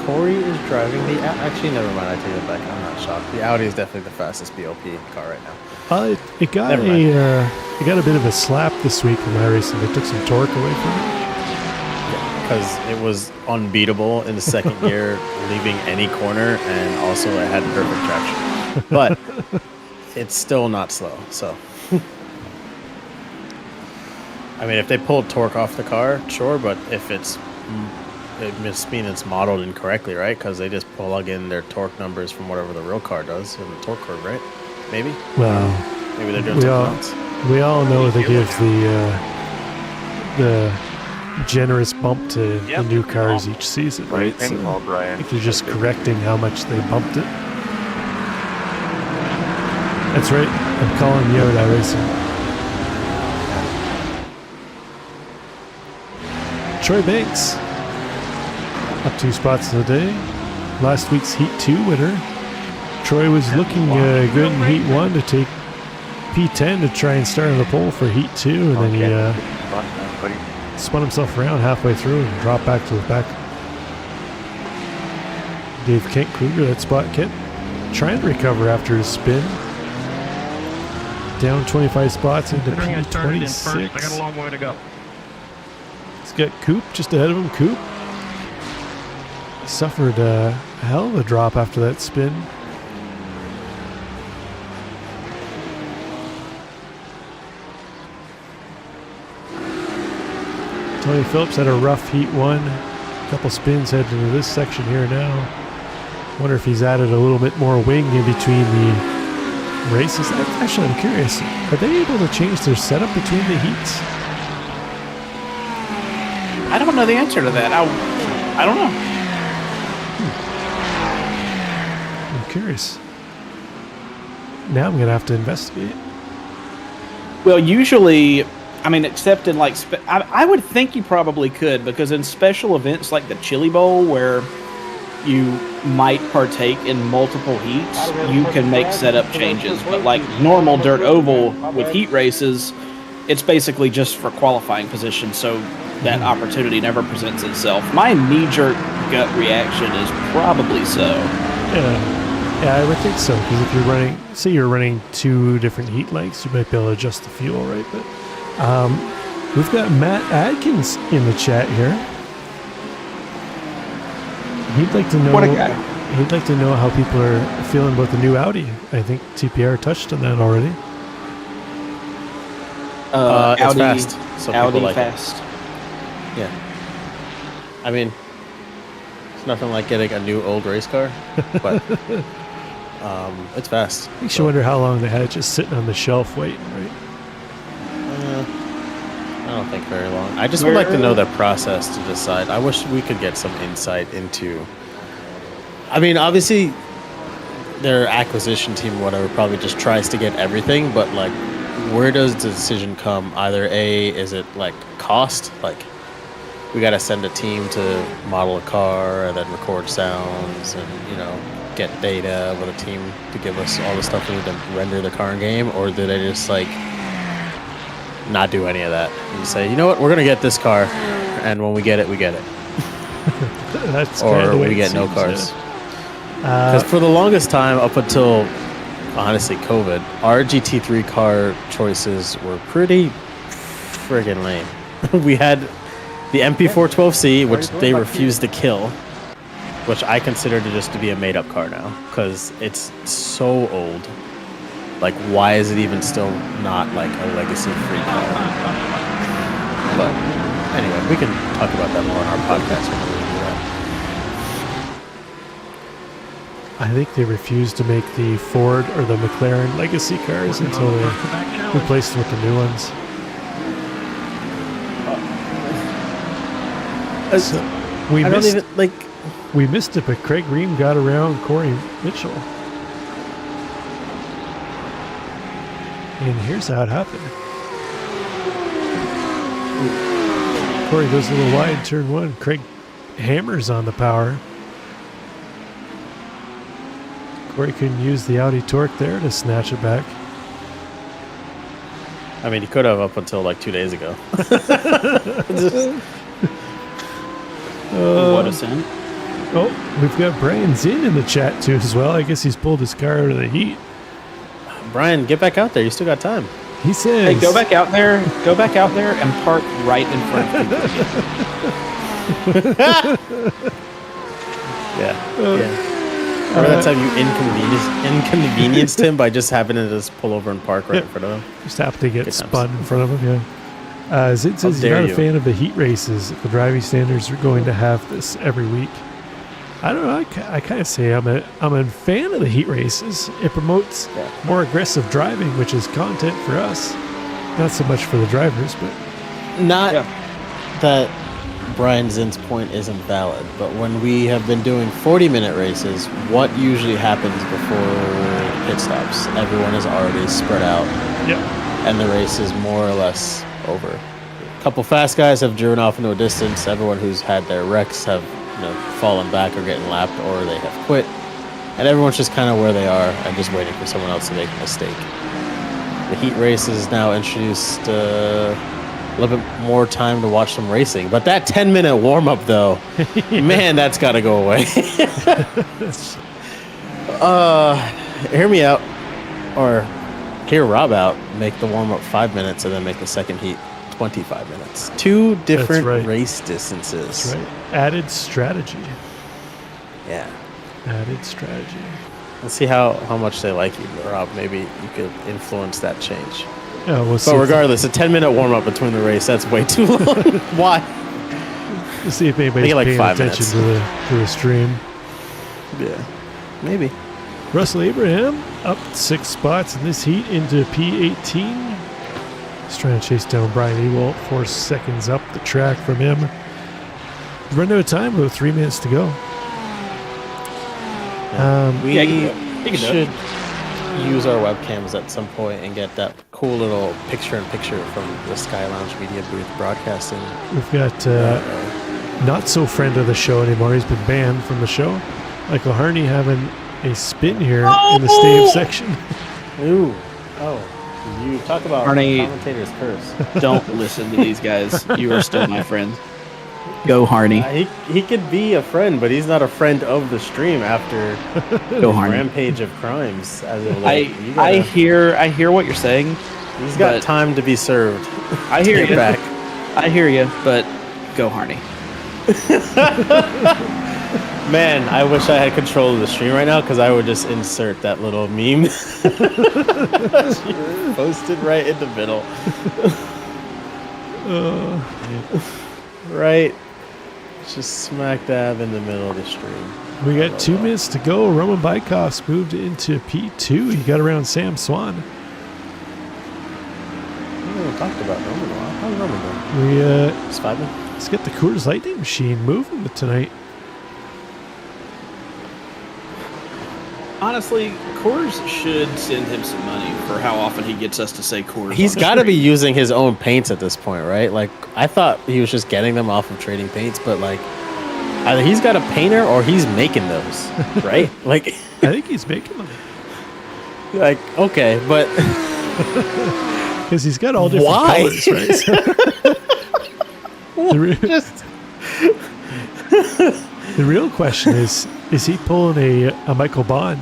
Corey is driving the... Actually, never mind. I take it back. I'm not shocked. The Audi is definitely the fastest BOP car right now. It got Never mind. it got a bit of a slap this week from iRacing. They took some torque away from it. Because it was unbeatable in the second year, leaving any corner, and also it had perfect traction. But it's still not slow, so... I mean, if they pulled torque off the car, sure, but if it must mean it's modeled incorrectly, right? Because they just plug in their torque numbers from whatever the real car does in the torque curve, right? Maybe? Well, Maybe they're doing something else. we all know they give the generous bump to the new cars each season, right? So I think they're just correcting how much they bumped it. That's right. I'm calling you out, iRacing. Troy Banks up 2 spots in the day. Last week's Heat 2 winner. Troy was looking good in Heat 1 to take P10 to try and start on the pole for Heat 2, and then he spun himself around halfway through and dropped back to the back. Dave Kent Kruger, that spot kept trying to recover after his spin. Down 25 spots into Considering I started in first, I got a P26. long way to go. He's got Coop just ahead of him. Coop suffered a hell of a drop after that spin. Tony Phillips had a rough Heat 1. A couple spins heading into this section here now. Wonder if he's added a little bit more wing in between the races. Actually, I'm curious. Are they able to change their setup between the heats? I don't know the answer to that. I don't know. I'm curious. Now I'm going to have to investigate. Well, usually, I mean, except in like, I would think you probably could, because in special events like the Chili Bowl, where you might partake in multiple heats, you can make setup changes. But like normal dirt oval with heat races, it's basically just for qualifying position. So that opportunity never presents itself. My knee-jerk gut reaction is probably so. Yeah, I would think so. Because if you're running, say you're running 2 different heat lengths, you might be able to adjust the fuel, right? But we've got Matt Adkins in the chat here. He'd like to know. What a guy. He'd like to know how people are feeling about the new Audi. I think TPR touched on that already. It's Audi, fast. So Audi people like fast. it. Yeah. I mean, it's nothing like getting a new old race car, but it's fast. Makes you wonder how long they had it just sitting on the shelf waiting, right? I don't think very long. I just would like to know the process to decide. I wish we could get some insight into. I mean, obviously, their acquisition team, whatever, probably just tries to get everything, but like, where does the decision come? Either A, is it like cost? Like, we got to send a team to model a car and then record sounds and, you know, get data with a team to give us all the stuff we need to render the car in game? Or do they just like not do any of that and say, you know what, we're going to get this car, and when we get it, we get it? That's or kinda the way we it get no seems, cars. yeah. Because for the longest time, up until honestly COVID, our GT3 car choices were pretty friggin' lame. We had the MP412C, which they refused to kill, which I consider to just to be a made-up car now, because it's so old. Like, why is it even still not like a legacy-free car? But anyway, we can talk about that more on our podcast when we do that. I think they refused to make the Ford or the McLaren legacy cars until they replaced them with the new ones. So we missed it, but Craig Ream got around Corey Mitchell. And here's how it happened. Corey goes a little wide, turn 1. Craig hammers on the power. Corey couldn't use the Audi torque there to snatch it back. I mean, he could have up until like 2 days ago. What a sin. Oh, we've got Brian Zinn in the chat too as well. I guess he's pulled his car out of the heat. Brian, get back out there. You still got time. He says, Hey, go back out there and park right in front of people. Yeah. Remember that time you inconvenienced him by just having to just pull over and park right in front of him? Just happened to get spun in front of him, yeah. Zid says he's not a fan of the heat races. The driving standards are going to have this every week. I don't know. I kind of say I'm a fan of the heat races. It promotes more aggressive driving, which is content for us. Not so much for the drivers, but not that Brian Zinn's point isn't valid, but when we have been doing 40-minute races, what usually happens before pit stops? Everyone is already spread out, and the race is more or less over. A couple fast guys have driven off into a distance. Everyone who's had their wrecks have fallen back or getting lapped, or they have quit, and everyone's just kind of where they are and just waiting for someone else to make a mistake. The heat race is now introduced a little bit more time to watch some racing, but that 10-minute warm-up though, man, that's got to go away. Hear me out, or hear Rob out. Make the warm-up 5 minutes and then make the second heat 25 minutes. 2 different race distances. That's right. Added strategy. Yeah. Added strategy. Let's see how much they like you, Rob. Maybe you could influence that change. Yeah, we'll see. But regardless, a 10-minute warm-up between the race, that's way too long. Why? We'll see if anybody's like paying 5 attention minutes. to the stream. Yeah, maybe. Russell Abraham up 6 spots in this heat into P18. He's trying to chase down Brian Ewald, 4 seconds up the track from him. Run out of time, about 3 minutes to go. We should use our webcams at some point and get that cool little picture-in-picture from the Sky Lounge Media booth broadcasting. We've got not so friend of the show anymore. He's been banned from the show. Michael Harney having a spin here in the stave section. Ooh. Oh. You talk about Arnie- commentator's curse. Don't listen to these guys. You are still my friend. Go, Harney. He could be a friend, but he's not a friend of the stream after Go, his Harney. rampage of crimes. As of late. I hear what you're saying. He's got but- time to be served. I hear Get you. back. I hear you, but go, Harney. Man, I wish I had control of the stream right now because I would just insert that little meme. Posted right in the middle. Right. Just smack dab in the middle of the stream. We got 2 minutes to go. Roman Bykoff's moved into P2. He got around Sam Swan. We haven't talked about Roman in a while. How's Roman doing? It's 5 minutes. Let's get the Coors Lightning machine moving tonight. Honestly, Coors should send him some money for how often he gets us to say Coors. He's got to be using his own paints at this point, right? Like, I thought he was just getting them off of trading paints, but like, either he's got a painter or he's making those, right? Like, I think he's making them. like okay, but Because he's got all different Why? colors, right? The real question is he pulling a Michael Bond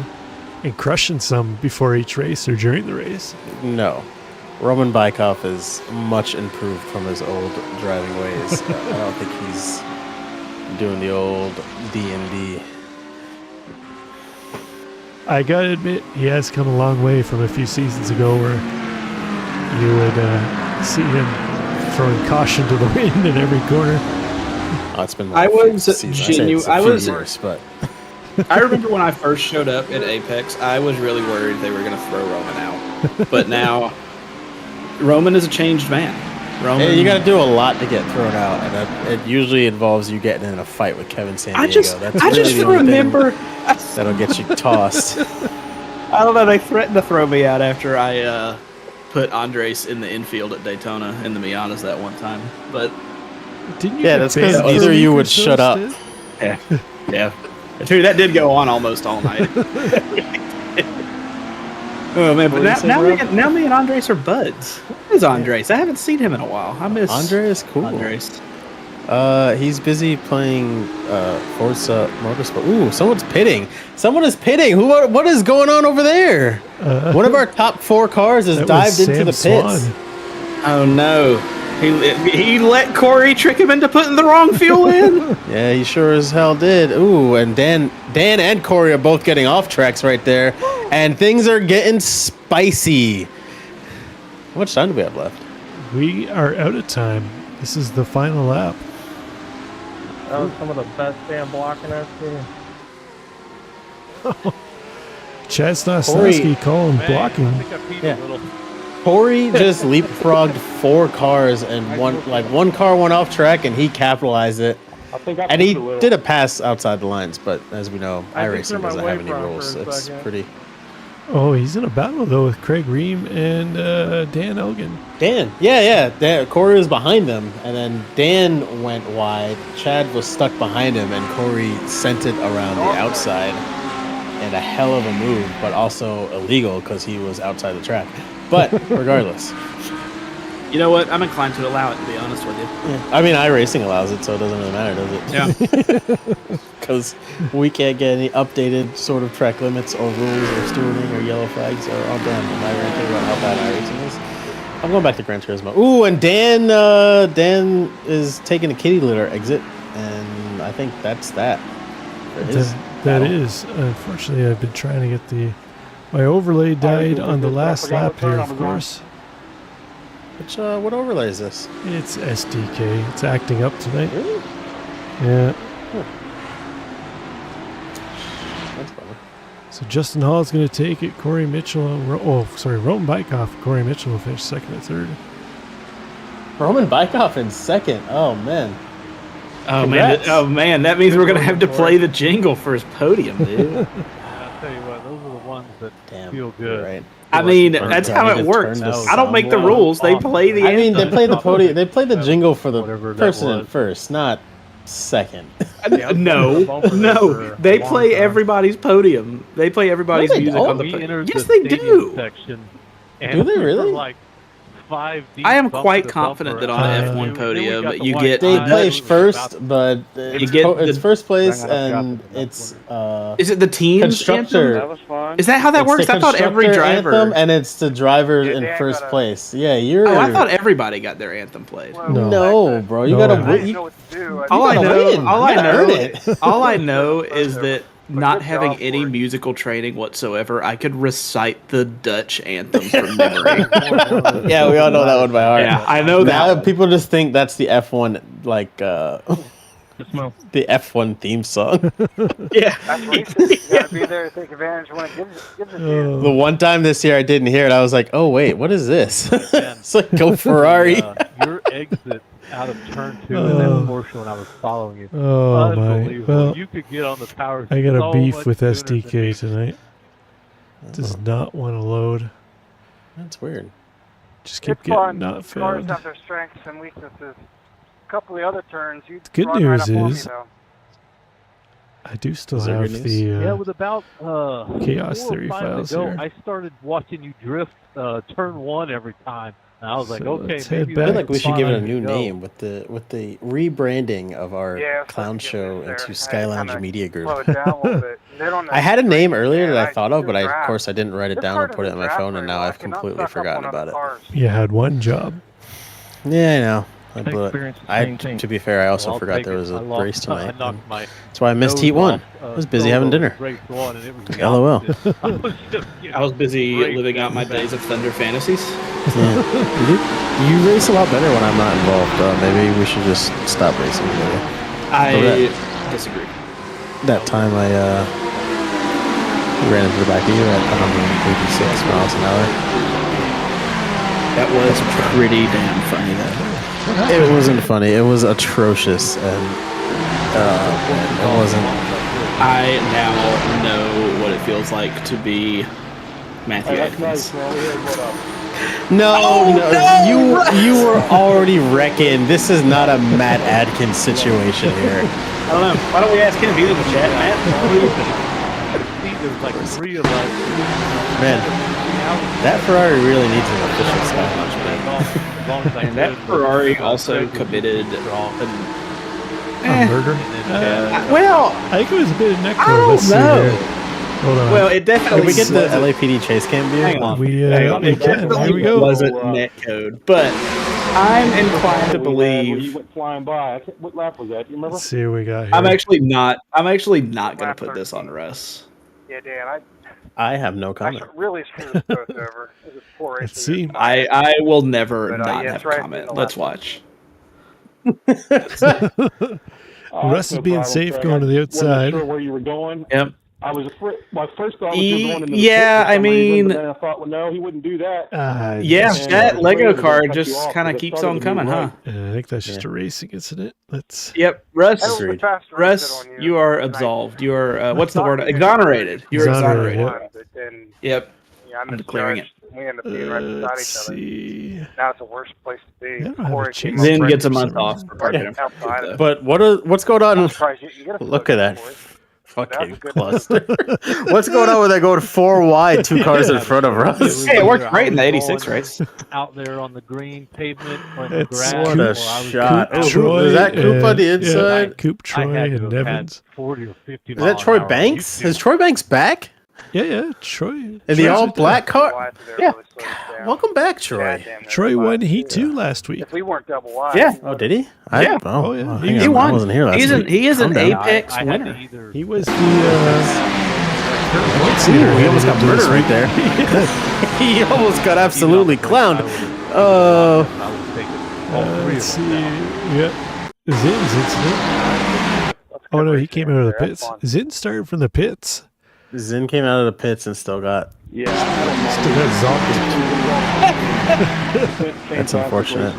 and crushing some before each race or during the race? no. Roman Bykoff is much improved from his old driving ways. I don't think he's doing the old D&D. I gotta admit, he has come a long way from a few seasons ago where you would see him throwing caution to the wind in every corner. Oh, it's been I was genuine. Years, but I remember when I first showed up at Apex, I was really worried they were going to throw Roman out. But now, Roman is a changed man. Roman, you got to do a lot to get thrown out, and it usually involves you getting in a fight with Kevin San Diego. I just remember. That'll get you tossed. I don't know. They threatened to throw me out after I put Andres in the infield at Daytona in the Miatas that one time. But Didn't you? Yeah, get that's because banned for either a you week or would so shut up. still? yeah, dude, that did go on almost all night. Oh man, but now me and Andres are buds. Where's Andres? I haven't seen him in a while. I miss Andre is cool. Andres. He's busy playing Forza Motorsport. Ooh, someone's pitting. Someone is pitting. What is going on over there? One of our top 4 cars has That dived was into the Sam pits. Swan. Oh no, he let Corey trick him into putting the wrong fuel in. Yeah, he sure as hell did. Ooh, and Dan and Corey are both getting off tracks right there, and things are getting spicy. How much time do we have left? We are out of time. This is the final lap. That was some of the best damn blocking I've seen. Chad Stosnowski calling Man, blocking. I think I peed Yeah. a little. Corey just leapfrogged 4 cars, and one car went off track, and he capitalized it. I think I And he peed a little. did a pass outside the lines, but as we know, I iRacing turned my doesn't way have any from rules. for a It's second. pretty. Oh, he's in a battle though with Craig Ream and Dan Elgin. Dan, yeah. Corey was behind them, and then Dan went wide. Chad was stuck behind him, and Corey sent it around the outside. And a hell of a move, but also illegal because he was outside the track. But regardless, You know what? I'm inclined to allow it. To be honest with you. I mean, iRacing allows it, so it doesn't really matter, does it? Yeah. Because we can't get any updated sort of track limits or rules or stewarding or yellow flags or all damn. Am I ranting about how bad iRacing is? I'm going back to Gran Turismo. Ooh, and Dan is taking a kitty litter exit, and I think that's that. for his That battle. is. Unfortunately, I've been trying to get my overlay died on the last lap here, of course. Which what overlay is this? It's SDK. It's acting up tonight. Really? Yeah. That's funny. So Justin Hall is going to take it. Corey Mitchell. Roman Bykoff. Corey Mitchell will finish second and third. Roman Bykoff in second. Oh man. Congrats. Man, that means we're gonna have to play the jingle for his podium, dude. I'll tell you what, those are the ones that Damn. feel good. Right. I mean, that's how it works. I don't make the rules; they play the. I mean, they anthem. play the podium. They play the jingle for the Whatever that person in was. first, not second. No, they play everybody's podium. They play everybody's No, they music don't. on the We podium. entered Yes, the they stadium do. section And Do they we were really? like 5 deep. I am bumper quite to confident bumper, that on the and F1 then we podium, got the you white get They the flag. play Dutch- first, but it's, get it's the- first place, Hang on, I've got and the it's Is it the team's constructor. anthem? That was fun. Is that how that it's works? the I thought every constructor driver. anthem, and it's the driver Yeah, in they ain't first gotta- place. Yeah, you're. Oh, I thought everybody got their anthem played. Well, No, bro, you No. gotta I didn't win. know what to do. All I gotta know, win. all You I gotta know, earn it. all I know is that But not good having job any for it. musical training whatsoever, I could recite the Dutch anthem from memory. Yeah, we all know that one by heart. Yeah, I know Now that. one. people just think that's the F1 like Smell. the F1 theme song. Yeah. That's racing. You gotta be there to take advantage when it gives it to you. The one time this year I didn't hear it, I was like, "Oh wait, what is this?" It's like go Ferrari. Your exit out of turn 2 in that portion when I was following you. Oh my! Unbelievable. Well, You could get on the power. I got a so beef much with sooner SDK than me. tonight. Does not want to load. That's weird. Just keep It's getting fun. not Cars found. have their strengths and weaknesses. A couple of the other turns, you The good run right news up on me, is- though. I do still Is there have good the. Yeah, with about Chaos 4 or Theory 5 files ago, here. I started watching you drift turn 1 every time. And I was like, So okay, let's head maybe I back feel that's like we should the give it a spot I new should go. name with the rebranding of our Yeah, it's clown supposed to get show loose there. into I Sky Lounge kinda Media Group. Slow it down a little bit. They're on the I had a name street, earlier man. that I thought of, but do of draft. course I didn't write it This down car and put it in doesn't my draft phone, and very now well. I I've cannot completely suck up forgotten on about other it. cars. You had one job. Yeah, I know. I blew it. Experienced the I, same thing. to be fair, I also Well, I'll forgot take there it. was a I lost- race tonight. I knocked my That's why I missed nose Heat 1. off, I was busy having solo dinner. Race 1, and it was the LOL. opposite. I was just, I was busy Great. living out my days of Thunder Fantasies. Yeah. You race a lot better when I'm not involved. Maybe we should just stop racing together. I disagree. That time I ran into the back of you at 186 miles an hour. That was pretty damn funny, though. It wasn't funny. It was atrocious, and it wasn't. I now know what it feels like to be Matthew Hey, that's Atkins. nice, man. We had what up? No, you were already wrecking. This is not a Matt Adkins situation here. I don't know. Why don't we ask him if he's in the chat, Matt? What do you think? see, there's like 3 of us. Man, that Ferrari really needs an official Sky Lounge, man. As long as I And that could, Ferrari but also Greg was committed strong. A murder. well, I think it was a bit of neck. I don't Let's see know. here. Hold on. well, it definitely Can we get the wasn't- LAPD chase cam view? Hang on. We, Hang on. we It can. definitely Here we go. wasn't netcode, but I'm inclined to You believe. went flying by. What lap was that? Do you remember? Let's see what we got here. I'm actually not going to put this on Russ. Yeah, Dan, I have no I comment. really screwed us both over. It was poor racing. Let's see. I will never But, not yeah, have it's a right comment. in the Let's left. watch. Russ is being safe going to the I outside. wasn't sure where you were going. Yep. I was afraid. My first thought was you were going into the Yeah, pit for some I reason, mean- but then I thought, well, no, he wouldn't do that. Yeah, And that the Lego trailers are gonna card cut you just off kind of because it keeps started on to move coming, huh? right. I think that's just a racing incident. Let's. Yep, Russ. That was the Agreed. fast race Russ, on you are tonight. absolved. You are what's the Thought word? you did Exonerated. good. You're Exonerated, exonerated. But then, Yep. yeah, I'm I'm declaring misjudged. We ended up being right beside Let's each other. see. Now it's the worst place to be. I don't have a Corey chase came up Zen Right, gets a for month some off reason. for parking him. outside of it. But what's going on? I'm surprised you can get a Look at that Corey. fucking That's a good cluster. What's going on with that going 4 wide, 2 cars in front of us? Hey, it worked great in the 86 race. Out there on the green pavement or It's grass. What or a I was shot. out- Troy is that Coop on the and- yeah, inside? Coop, I Troy, had to and have had Evans. 40 or 50 Is that Troy Banks? Is Troy Banks back? Yeah, Troy. In the Troy's all right black car? Wide there Yeah. really slowed us down. Welcome back, Troy. Goddamn, there. that's Troy wide. won Heat 2 last week. If we weren't double wide, Yeah. Oh, did he? Yeah. Oh, yeah. hang He on, I won. wasn't here last week. He is an Calm down. Apex I had winner. to either He was the Ooh, he almost got murdered right there. He almost got absolutely clowned. I would take it. All 3 let's of see. them now. Yeah. Zin's incident. Oh, no, he came out of the pits. Zin started from the pits. Zin came out of the pits and still got. Yeah, I don't mind. Still got zombie. That's unfortunate.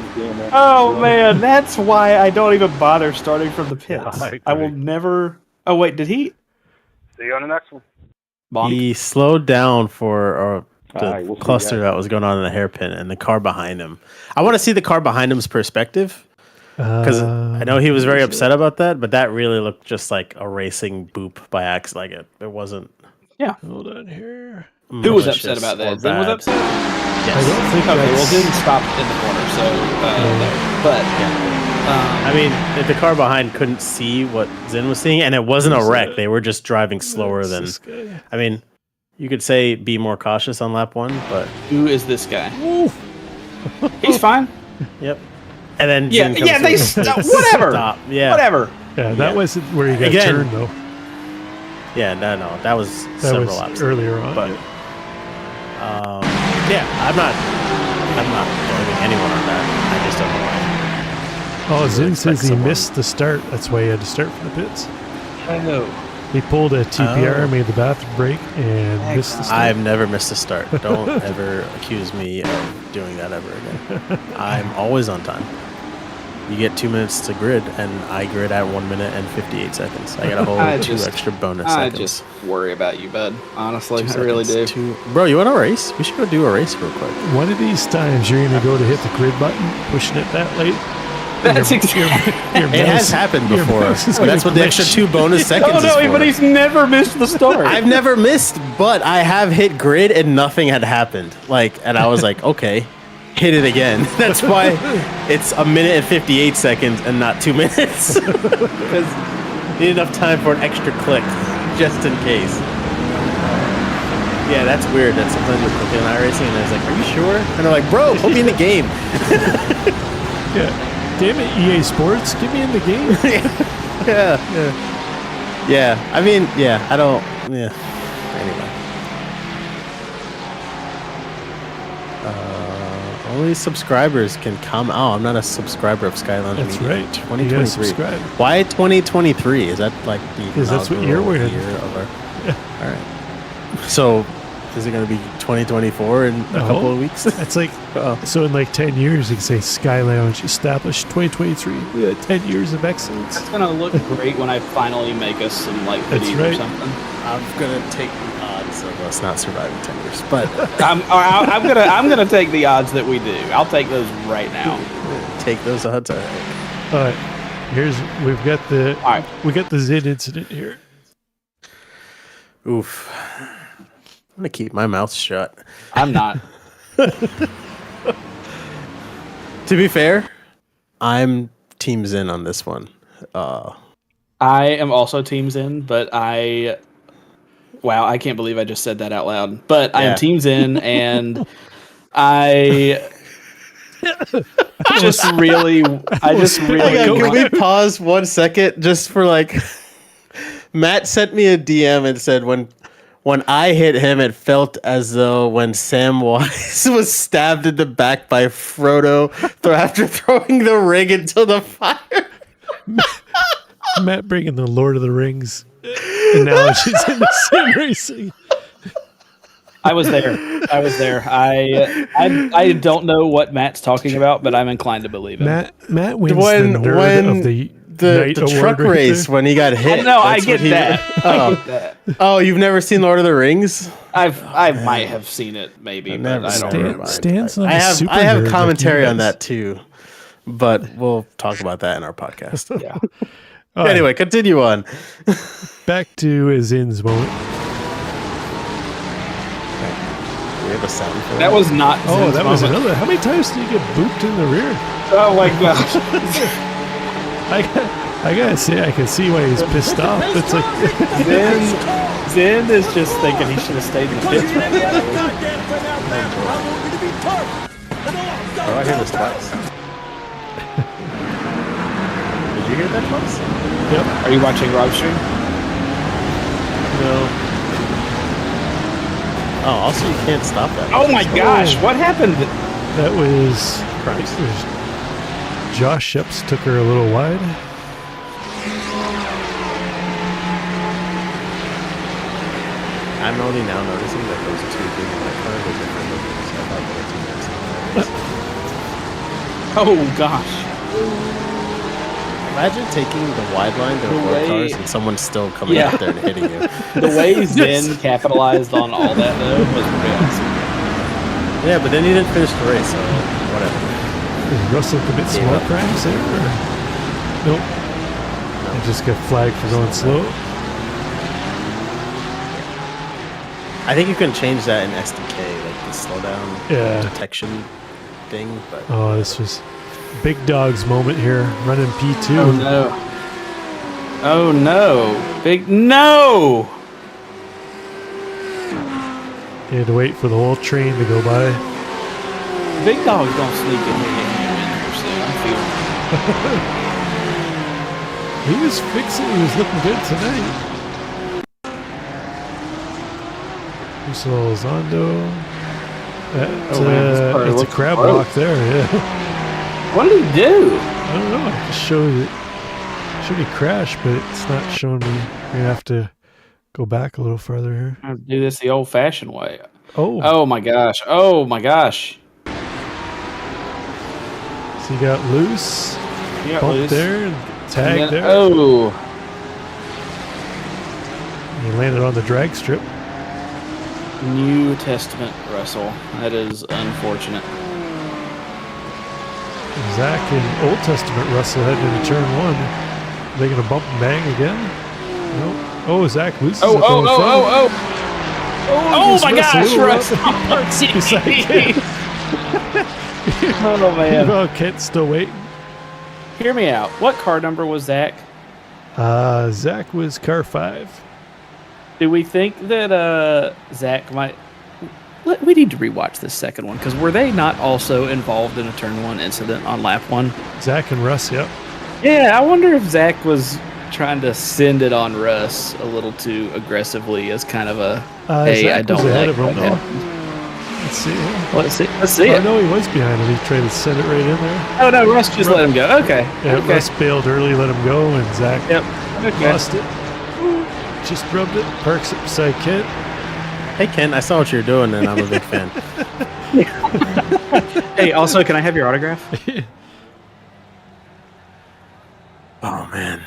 Oh man, that's why I don't even bother starting from the pits. I I will agree. never. Oh wait, did he? See you on the next one. Bonk. He slowed down for the All right, we'll see cluster that. that was going on in the hairpin and the car behind him. I want to see the car behind him's perspective because I know he was very upset about that, but that really looked just like a racing boop by accident. Like it wasn't. Yeah. Hold on here. Who was upset about that? Zen was upset? I don't think Okay, well, that's... Zen stopped in the corner, so there. But, I mean, if the car behind couldn't see what Zen was seeing, and it wasn't a wreck. They were just driving slower than. this guy. I mean, you could say be more cautious on lap 1, but who is this guy? He's fine. yep. And then Yeah, Zen comes through. whatever. Stop. Yeah. Whatever. Yeah, that wasn't where you got Again, turned, though. Yeah, no, that was That several was laps earlier on. But yeah, I'm not blaming anyone on that. I just don't know why. Oh, Zen says he someone- missed the start. That's why he had to start from the pits. I know. He pulled a TPR, Oh. made the bathroom break, and missed the start. I've never missed a start. Don't ever accuse me of doing that ever again. I'm always on time. You get 2 minutes to grid, and I grid at 1 minute and 58 seconds. I got a whole 2 extra bonus I seconds. just worry about you, bud. Honestly, 2 I really do. seconds. Bro, you want to race? We should go do a race real quick. One of these times, you're going to go to hit the grid button, pushing it that late. That's exactly. It has happened before. That's what the extra 2 bonus seconds Oh no, is for. but he's never missed the start. I've never missed, but I have hit grid and nothing had happened. And I was like, okay, hit it again. That's why it's 1 minute and 58 seconds and not 2 minutes. Because need enough time for an extra click, just in case. Yeah, that's weird. That sometimes we're clicking on iRacing and I was like, are you sure? And they're like, bro, put me in the game. Yeah. Damn it, EA Sports, get me in the game. Yeah. I mean, yeah, I don't. Yeah. Anyway. Only subscribers can come. Oh, I'm not a subscriber of Skylounge That's Media. right. 2023. You gotta subscribe. Why 2023? Is that like the Because that's what you're inaugural wearing. year of our... All right. So, is it going to be 2024 in a couple of weeks? It's like, so in like 10 years, you can say Sky Lounge established 2023. We had 10 years of excellence. It's gonna look great when I finally make us some like That's videos right. or something. I'm going to take the odds of us not surviving 10 years. But I'm gonna take the odds that we do. I'll take those right now. take those odds. All right. All right. We've got the Zid incident here. Oof. I'm going to keep my mouth shut. I'm not. To be fair, I'm Team Zen on this one. I am also Team Zen, but wow, I can't believe I just said that out loud. But I am Team Zen, and I just really. Can we pause 1 second just for like? Matt sent me a DM and said when I hit him, it felt as though when Samwise was stabbed in the back by Frodo after throwing the ring into the fire. Matt bringing the Lord of the Rings analogies into sim racing. I was there. I don't know what Matt's talking about, but I'm inclined to believe him. Matt wins the nerd of the truck right race there. when he got hit. No, I get that. Oh, you've never seen Lord of the Rings? I might have seen it, maybe, but I don't remember. Stan's not I a have super I have nerd commentary like on you guys. that too, but we'll talk about that in our podcast. Yeah. All right, Anyway, continue on. back to Zin's moment. We have a sound for That was not. Oh, Zen's that was moment. another. How many times do you get booped in the rear? Oh my gosh. I gotta say, I can see why he's pissed off. It's like Zen is just thinking he should have stayed in the pits. Oh, I hear this twice. Did you hear that twice? Yep. Are you watching Rob stream? No. Oh, also you can't stop that. Oh my gosh, what happened? That was Christ. Josh Sheps took her a little wide. I'm only now noticing that those two things in my car are different looking. So I thought they were 2 minutes. Oh gosh. Imagine taking the wide line to avoid cars and someone still coming out there and hitting you. The way Zen capitalized on all that though was pretty awesome. Yeah, but then he didn't finish the race, so whatever. Did Russell commit some more crimes there? Or? Nope. I just got flagged for going slow. I think you can change that in SDK, like the slowdown detection thing. But Oh, this was big dog's moment here, running P2. Oh no! Oh no! Big no! You had to wait for the whole train to go by. Big dog's gonna sneak in here and get in here soon. I'm feeling. He was fixing. He was looking good tonight. Zondo. It's a crab walk there. Yeah. What did he do? I don't know. It just showed he crashed, but it's not showing me. We're gonna have to go back a little further here. I'll do this the old-fashioned way. Oh. Oh my gosh! Oh my gosh! So you got loose. You got bump loose. there and tag And then- there. Oh! He landed on the drag strip. New Testament Russell. That is unfortunate. Zach and Old Testament Russell heading into turn 1. Are they going to bump and bang again? No. Oh, Zach loses. Oh, it oh, going oh, front. oh, oh! Oh my gosh, Russell. Oh man! Well, Kent's still waiting. Hear me out. What car number was Zach? Zach was car 5. Do we think that Zach might? We need to rewatch this second one because were they not also involved in a turn 1 incident on lap 1? Zach and Russ, yep. Yeah, I wonder if Zach was trying to send it on Russ a little too aggressively as kind of a hey, Zach I don't was ahead like of him, what though. happened. Let's see Oh, it. no, he was behind him. He tried to send it right in there. Oh no, Russ just let him go. Okay. Yeah, Okay. Russ bailed early, let him go, and Zach Okay. lost it. Ooh, just rubbed it, parks it beside Kent. hey, Ken, I saw what you're doing, and I'm a big fan. Hey, also, can I have your autograph? Oh man.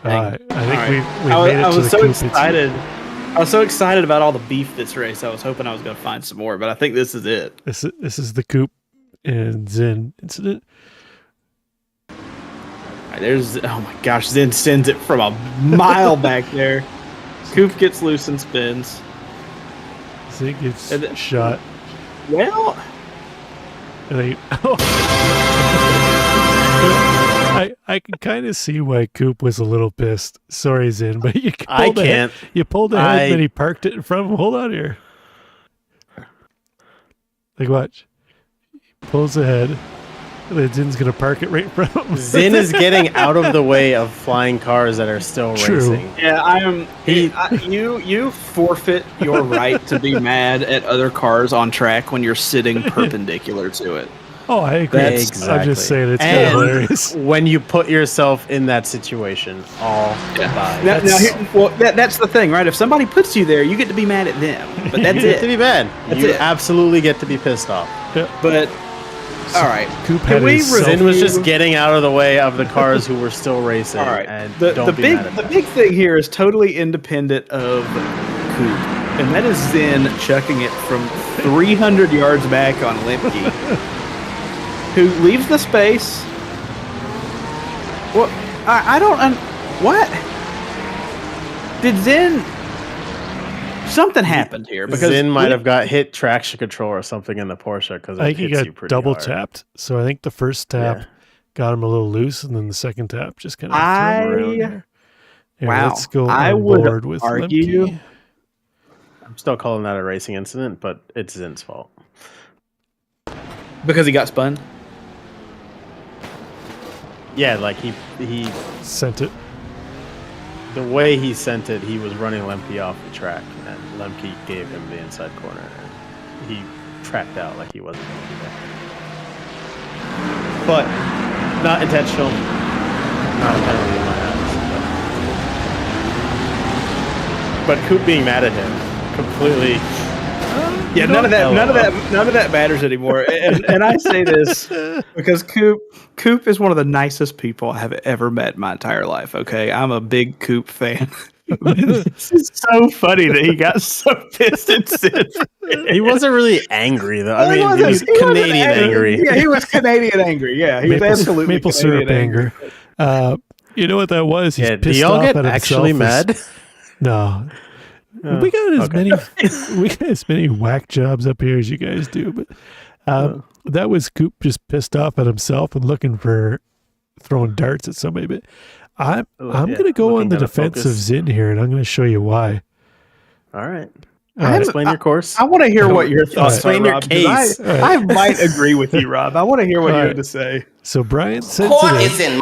I think Alright. we I made it to was the so coupe. excited. I was so excited about all the beef this race. I was hoping I was going to find some more, but I think this is it. This is the coupe and Zen incident. All right, there's oh my gosh, Zen sends it from a mile back there. Coupe gets loose and spins. Zen gets And then- shot. Well, And they, I can kind of see why Coop was a little pissed. Sorry, Zen, but you pulled ahead. You pulled ahead, and then he parked it in front of him. Hold on here. Like, watch. He pulls ahead, and then Zen's going to park it right in front of him. Zin is getting out of the way of flying cars that are still racing. yeah, you forfeit your right to be mad at other cars on track when you're sitting perpendicular to it. Oh, I agree. I'm just saying it's kind of hilarious. When you put yourself in that situation, all goodbye. That's the thing, right? If somebody puts you there, you get to be mad at them. But that's You get to be mad. You it. absolutely get to be pissed off. But all right, Coop had his Zin was just getting out of the way of the cars who were still racing. All right, and the don't be big mad at the that. big thing here is totally independent of Coop, and that is Zen chucking it from 300 yards back on Lemke, who leaves the space. Well, I don't. What did Zen? Something happened here because Zin might have got hit traction control or something in the Porsche because I think he got double hard. tapped. So I think the first tap got him a little loose, and then the second tap just kind of threw him around there. Yeah, wow. Let's go I on would board with argue. Lemke. I'm still calling that a racing incident, but it's Zin's fault. Because he got spun. Yeah, like he Sent it. the way he sent it, he was running Lemke off the track, and Lemke gave him the inside corner, and he tracked out like he wasn't going to be there. But not intentional. Not a penalty in my eyes. But Coop being mad at him completely. Yeah, none of that matters anymore. And I say this because Coop is one of the nicest people I have ever met in my entire life. Okay, I'm a big Coop fan. It's so funny that he got so pissed and said He wasn't really angry though. I mean, he was Canadian angry. Yeah, he was Canadian angry. Yeah, he was absolutely maple Canadian syrup anger. You know what that was? He's Yeah, do pissed y'all off get at actually himself. mad? No. We got as many whack jobs up here as you guys do, but that was Coop just pissed off at himself and looking for throwing darts at somebody. But I'm going to go on the defense of Zin here, and I'm going to show you why. All right. Explain your course. I want to hear what your thoughts explain are, your Rob, 'cause case. I might agree with you, Rob. I want to hear what you have to say. So Brian sent it in.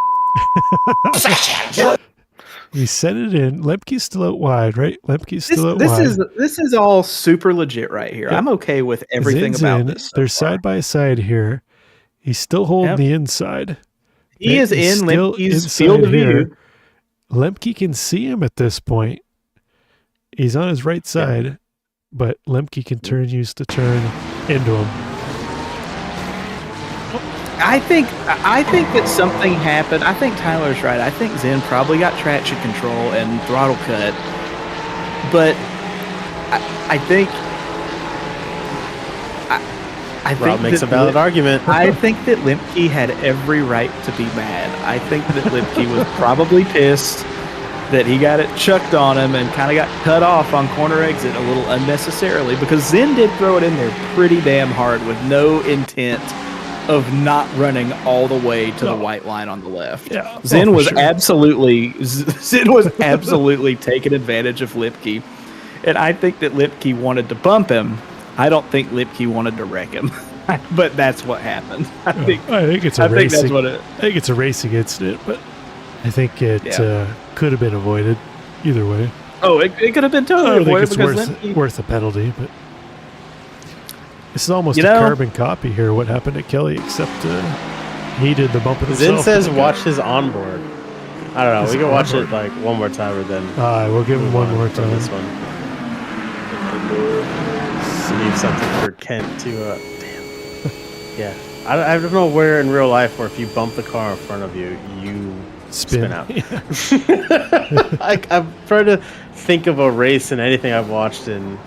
We sent it in. Lemke's still out wide, right? Lemke's still out wide. This is all super legit right here. I'm okay with everything Zin's about in. this. They're side by side here. He's still holding the inside. He is He's in still Lemke's field of view. Lemke can see him at this point. He's on his right side, but Lemke continues to turn into him. I think that something happened. I think Tyler's right. I think Zen probably got traction control and throttle cut. But I think Rob makes a valid argument. I think that Lemke had every right to be mad. I think that Lemke was probably pissed that he got it chucked on him and kind of got cut off on corner exit a little unnecessarily, because Zen did throw it in there pretty damn hard with no intent of not running all the way to the white line on the left. Yeah. Zen was absolutely taking advantage of Lipke, and I think that Lipke wanted to bump him. I don't think Lipke wanted to wreck him, but that's what happened. I think it's a racing. That's what it. I think it's a racing incident, but I think it could have been avoided either way. Oh, it could have been totally avoided. I think it's worth a penalty, but this is almost a carbon copy here. What happened to Kelly, except he did the bump himself. Zin says watch his onboard. I don't know. We can watch it like one more time, or then we'll give him one more time. This one. Leave something for Kent to. Damn. Yeah, I don't know where in real life where if you bump the car in front of you, you spin out. I'm trying to think of a race in anything I've watched in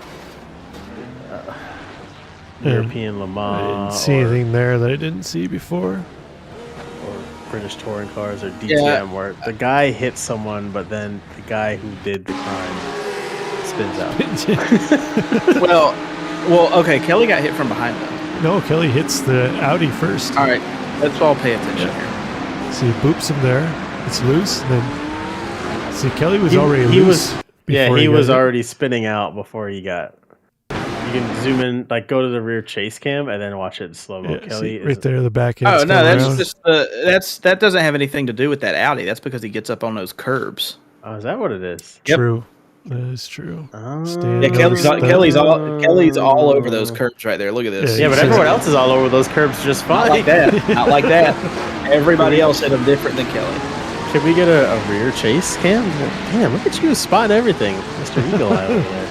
European Le Mans. I didn't see anything there that I didn't see before. Or British touring cars or DTM where the guy hits someone, but then the guy who did the crime spins out. Well, okay. Kelly got hit from behind though. No, Kelly hits the Audi first. All right, let's all pay attention here. See, boops him there. It's loose. And then see, Kelly was already loose. He was already spinning out before he got. You can zoom in, like go to the rear chase cam, and then watch it in slow mo. Yeah, Kelly right there, the back end. Oh no, that's just that doesn't have anything to do with that Audi. That's because he gets up on those curbs. Oh, is that what it is? Yep. True. That is true. Yeah, Kelly's all over those curbs right there. Look at this. Yeah, but everyone else is all over those curbs just fine. Not like that. Not like that. Everybody else hit them different than Kelly. Can we get a rear chase cam? Damn, look at you spotting everything, Mr. Eagle Eye over there.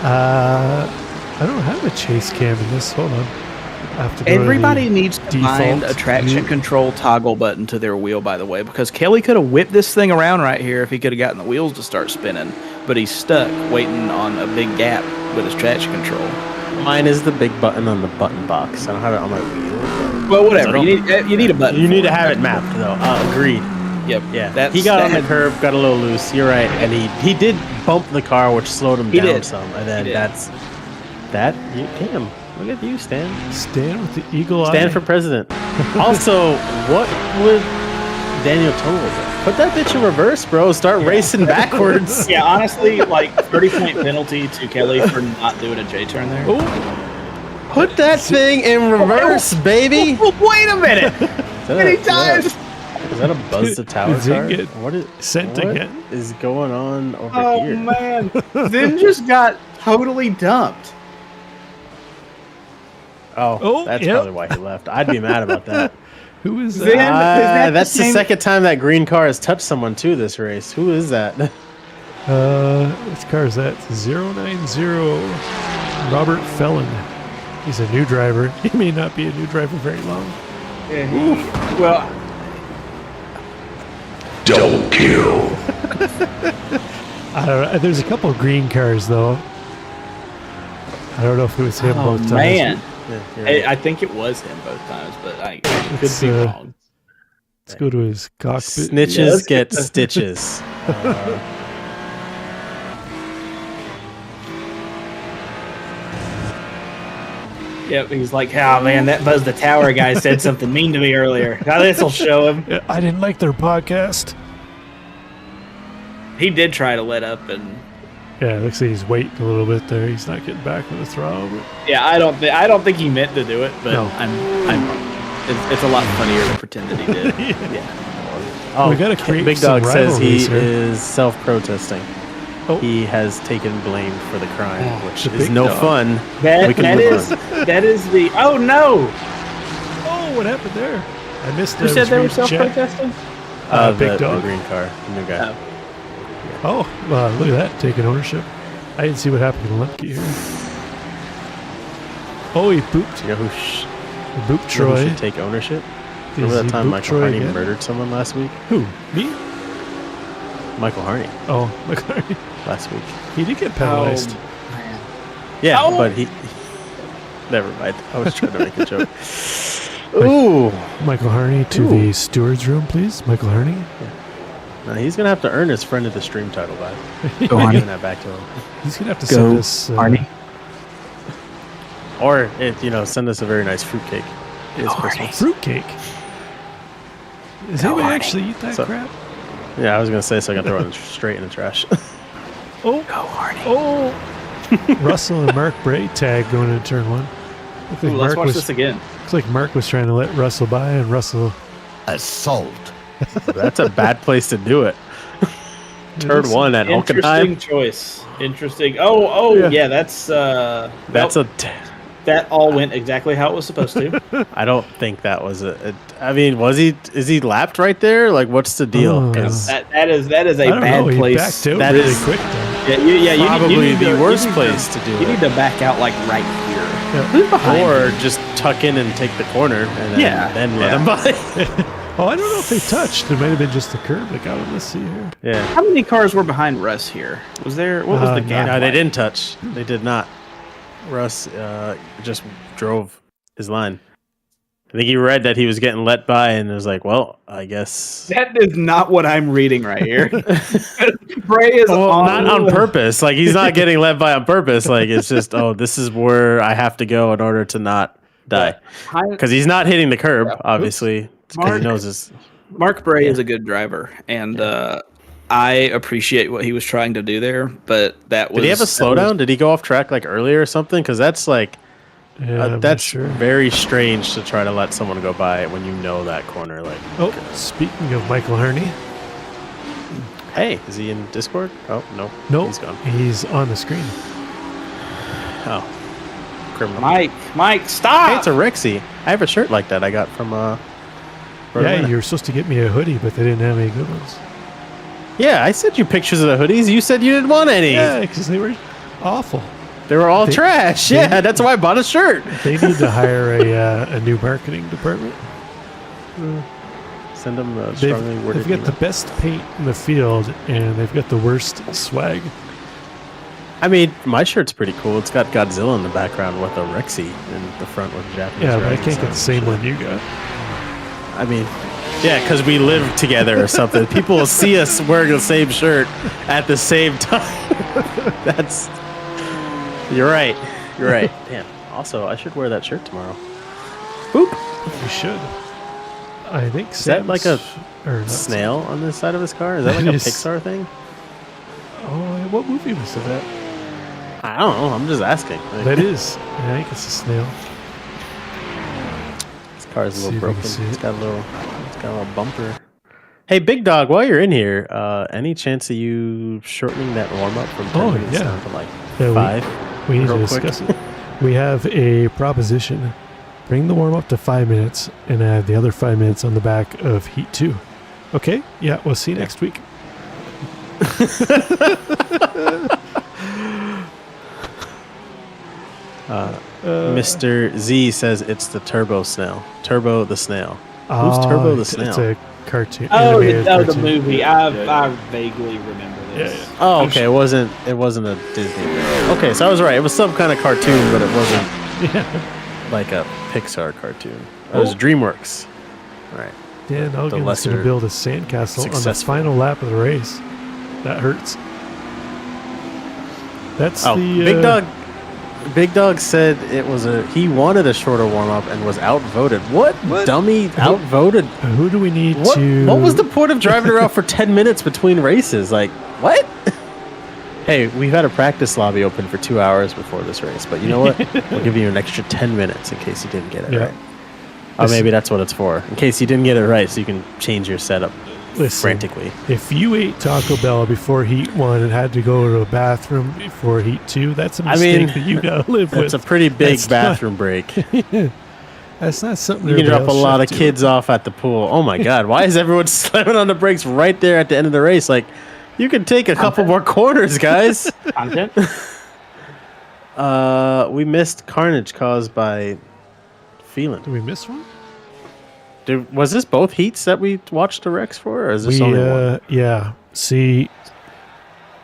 I don't have a chase cam in this. Hold on. I have to go Everybody to the needs to default find a traction control toggle button to their wheel, by the way, because Kelly could have whipped this thing around right here if he could have gotten the wheels to start spinning, but he's stuck waiting on a big gap with his traction control. Mine is the big button on the button box. I don't have it on my wheel. Well, whatever. You need a button. You need to have it mapped, though. Agreed. Yep. Yeah. He got on the curb, got a little loose. You're right, and he did bump the car, which slowed him down some. And then damn. Look at you, Stan. Stan with the eagle eye. Stan for president. Also, what would Daniel Toll do? Put that bitch in reverse, bro. Start racing backwards. Yeah, honestly, like 30-point penalty to Kelly for not doing a J-turn there. Ooh. Put that thing in reverse, baby. Wait a minute. Many times. Is that a Buzz the Tower car? What is going on over here? Oh, man. Then just got totally dumped. Oh, that's probably why he left. I'd be mad about that. Who is that? That's the second time that green car has touched someone too this race. Who is that? Which car is that? 090 Robert Felon. He's a new driver. He may not be a new driver very long. Yeah, well, double kill. I don't know. There's a couple of green cars though. I don't know if it was him both times. Man. I think it was him both times, but I could be wrong. Let's go to his cockpit. Snitches get stitches. Yep, he's like, oh man, that Buzz the Tower guy said something mean to me earlier. Now this will show him. Yeah, I didn't like their podcast. He did try to let up, and Yeah, it looks like he's waiting a little bit there. He's not getting back with the throttle. But... yeah, I don't think he meant to do it, but No. it's a lot funnier to pretend that he did. Yeah. Oh, We gotta create Big some Dog says he rivalries here. is self-protesting. Oh. He has taken blame for the crime, which the is Big no Dog. fun. We can That move is on. that is the oh no! Oh, what happened there? I missed Who that. said they were self-protesting? Big the Dog. green car, the new guy. Oh. Oh, look at that, taking ownership. I didn't see what happened to Lemke here. Oh, he booped. You know who, He booped you know who Troy. should take ownership? Is Remember he that time booped Michael Troy Harney again? murdered someone last week? Who? Me? Michael Harney Oh, look, Harney. last week. He did get penalized. Yeah, Oh. but he... Never mind. I was trying to make a joke. Ooh. Michael Harney to the steward's room, please. Michael Harney. Now he's going to have to earn his friend of the stream title back. Go I'm Harney. giving that back to him. He's gonna have to send us. Harney. Or, send us a very nice fruitcake. It's Christmas. Fruitcake. Does anyone Harney. actually eat that So- crap? Yeah, I was going to say so I can throw it straight in the trash. Oh, Go Harney. oh! Russell and Mark Bray tag going into turn one. Looks like Ooh, let's Mark watch was. this again. Looks like Mark was trying to let Russell by, and Russell. Assault. That's a bad place to do it. Turn one at Interesting Hockenheim. choice. Interesting. Oh, Yeah. yeah. That's That's nope, that all went exactly how it was supposed to. I don't think that was I mean, is he lapped right there? Like, what's the deal? Oh. 'Cause that is a I don't bad know. He place. backed out That really is- quick. Though. Yeah, you probably need the to- worst you need place to, to do You it. need to back out like right here. Or just tuck in and take the corner and then let him by. Oh, I don't know if they touched. It might have been just the curb that got him. Let's see here. Yeah. How many cars were behind Russ here? Was there? What was the gap? No, they like? didn't touch. They did not. Russ just drove his line. I think he read that he was getting let by and was like, well, I guess. That is not what I'm reading right here. Bray is Not on purpose. Like, he's not getting let by on purpose. Like, it's just, this is where I have to go in order to not die. Because he's not hitting the curb, obviously. Because he knows this. Mark Bray is a good driver, and I appreciate what he was trying to do there. But that was. Did he have a slowdown? Did he go off track like earlier or something? Because that's like, Yeah, I'm not that's sure. very strange to try to let someone go by when you know that corner. Like, Oh, speaking of Michael Harney. hey, is he in Discord? Oh, no. Nope. He's gone. He's on the screen. Oh. Criminal. Mike, stop! Hey, it's a Rexy. I have a shirt like that I got from Yeah, you were supposed to get me a hoodie, but they didn't have any good ones. Yeah, I sent you pictures of the hoodies. You said you didn't want any. Yeah, because they were awful. They were all They- trash. they- Yeah, that's why I bought a shirt. They need to hire a new marketing department. Send them a strongly worded They've got the email. best paint in the field, and they've got the worst swag. I mean, my shirt's pretty cool. It's got Godzilla in the background with a Rexy in the front with Japanese. Yeah, but I writing can't get the signs. same one you got. I mean, yeah, because we live together or something. People will see us wearing the same shirt at the same time. That's. You're right. You're right. Damn. Also, I should wear that shirt tomorrow. Boop. You should. I think Is that like a or not snail on the side of his car? Is that like a It is. Pixar thing? Oh, what movie was that? I don't know. I'm just asking. Like, That is. Yeah, I think it's a snail. This car is a See if little we broken. can see It's it. got a little bumper. Hey, Big Dog, while you're in here, any chance of you shortening that warm up from 10 minutes yeah. down to like Yeah, 5? We need to real quick? discuss it. We have a proposition. Bring the warm up to 5 minutes and add the other 5 minutes on the back of Heat 2. Okay? Yeah, we'll see you next week. Mr. Z says it's the Turbo Snail. Turbo the Snail. Who's Turbo the Snail? It's a cartoon. Oh, animated the cartoon. movie. I vaguely remember this. Yeah, Oh, okay. It wasn't a Disney thing. Okay, so I was right. It was some kind of cartoon, but it wasn't like a Pixar cartoon. It was DreamWorks. All right. Dan Elgin's going lesser to build a sandcastle on the successful. final lap of the race. That hurts. That's Oh, the Big Dog. Big Dog said he wanted a shorter warm up and was outvoted. What? Dummy outvoted? Who do we need to? What was the point of driving around for 10 minutes between races? Like, what? Hey, we've had a practice lobby open for 2 hours before this race, but you know what? We'll give you an extra 10 minutes in case you didn't get it right. Oh, maybe that's what it's for. In case you didn't get it right, so you can change your setup frantically. If you ate Taco Bell before Heat 1 and had to go to a bathroom before Heat 2, that's a mistake that you gotta live with. That's a pretty big bathroom break. That's not something you can drop a lot of kids off at the pool. Oh my God, why is everyone slamming on the brakes right there at the end of the race? Like, you can take a couple more corners, guys. Content? We missed carnage caused by Phelan. Did we miss one? Was this both heats that we watched the Rex for, or is this only one? Yeah. See,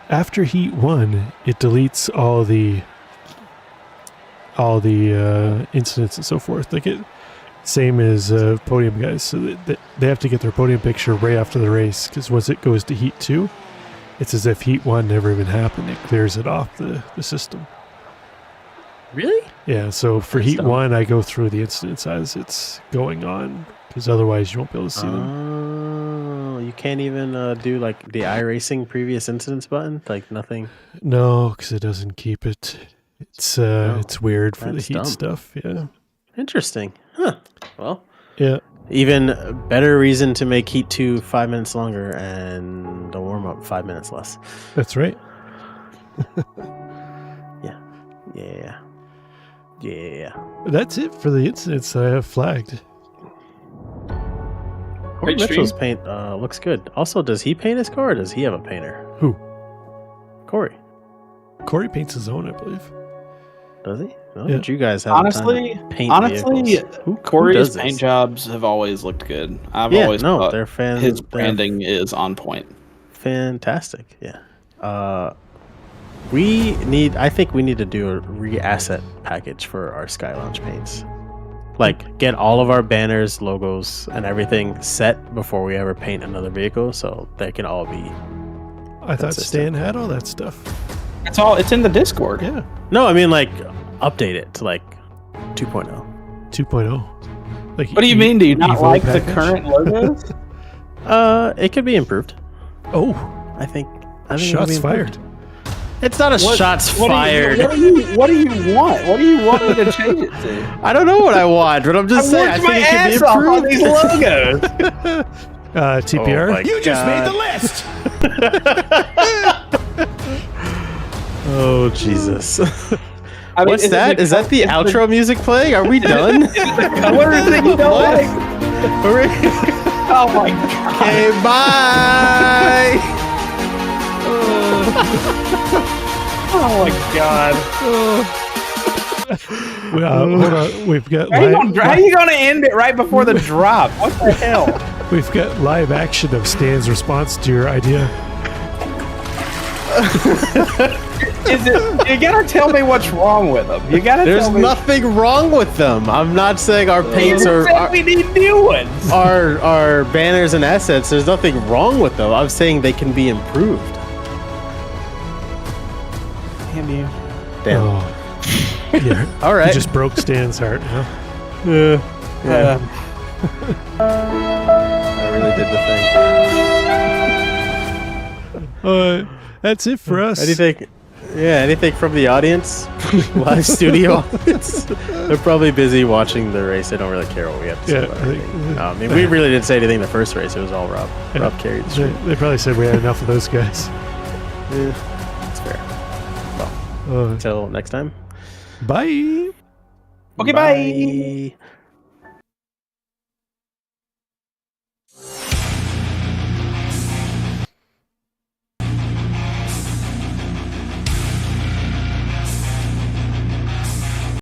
after Heat 1, it deletes all the incidents and so forth. Like same as podium guys. So they have to get their podium picture right after the race, because once it goes to Heat 2, it's as if Heat 1 never even happened. It clears it off the system. Really? Yeah, so for Heat 1, I go through the incidents as it's going on, because otherwise you won't be able to see them. Oh, you can't even do like the iRacing previous incidents button? Like nothing? No, because it doesn't keep it. It's weird for the Heat stuff, yeah. Interesting. Huh. Well, yeah. Even better reason to make Heat 2 5 minutes longer and the warm-up 5 minutes less. That's right. Yeah. That's it for the incidents that I have flagged. Corey Mitchell's paint looks good. Also, does he paint his car, or does he have a painter? Who? Corey. Corey paints his own, I believe. Does he? Well, did you guys have honestly time to paint Corey's paint jobs have always looked good. I've always thought they're fans. His branding is on point. Fantastic. Yeah. I think we need to do a re-asset package for our Sky Lounge paints. Like, get all of our banners, logos, and everything set before we ever paint another vehicle, so they can all be I thought Stan had all that stuff. It's in the Discord. Yeah. No, I mean, like, update it to, like, 2.0. 2.0. Like, what do you mean? Do you not like package? the current logos? It could be improved. Oh. I think shots fired. It's not a shots fired. What do you want? What do you want me to change it to? I don't know what I want, but I'm just saying I think it can be improved. These logos. TPR. Oh You just made the list. Oh Jesus. What's that? Is that the outro music playing? Are we done? Color thing you don't like? Oh my God. Okay, bye. Oh my God. Hold on. We've got How are you going to end it right before the drop? What the hell? We've got live action of Stan's response to your idea. You gotta tell me what's wrong with them. You gotta There's tell me. nothing wrong with them. I'm not saying our paints we need new ones. Our banners and assets. There's nothing wrong with them. I'm saying they can be improved. Damn you. Damn. Oh. Yeah. All right. You just broke Stan's heart, huh? Yeah. I really did the thing. That's it for us. Anything from the audience? Live studio audience? They're probably busy watching the race. They don't really care what we have to say about anything. I mean, we really didn't say anything the first race. It was all Rob. Yeah. Rob carried the stream. They probably said we had enough of those guys. Yeah, that's fair. Well, until next time. Bye. Okay, bye.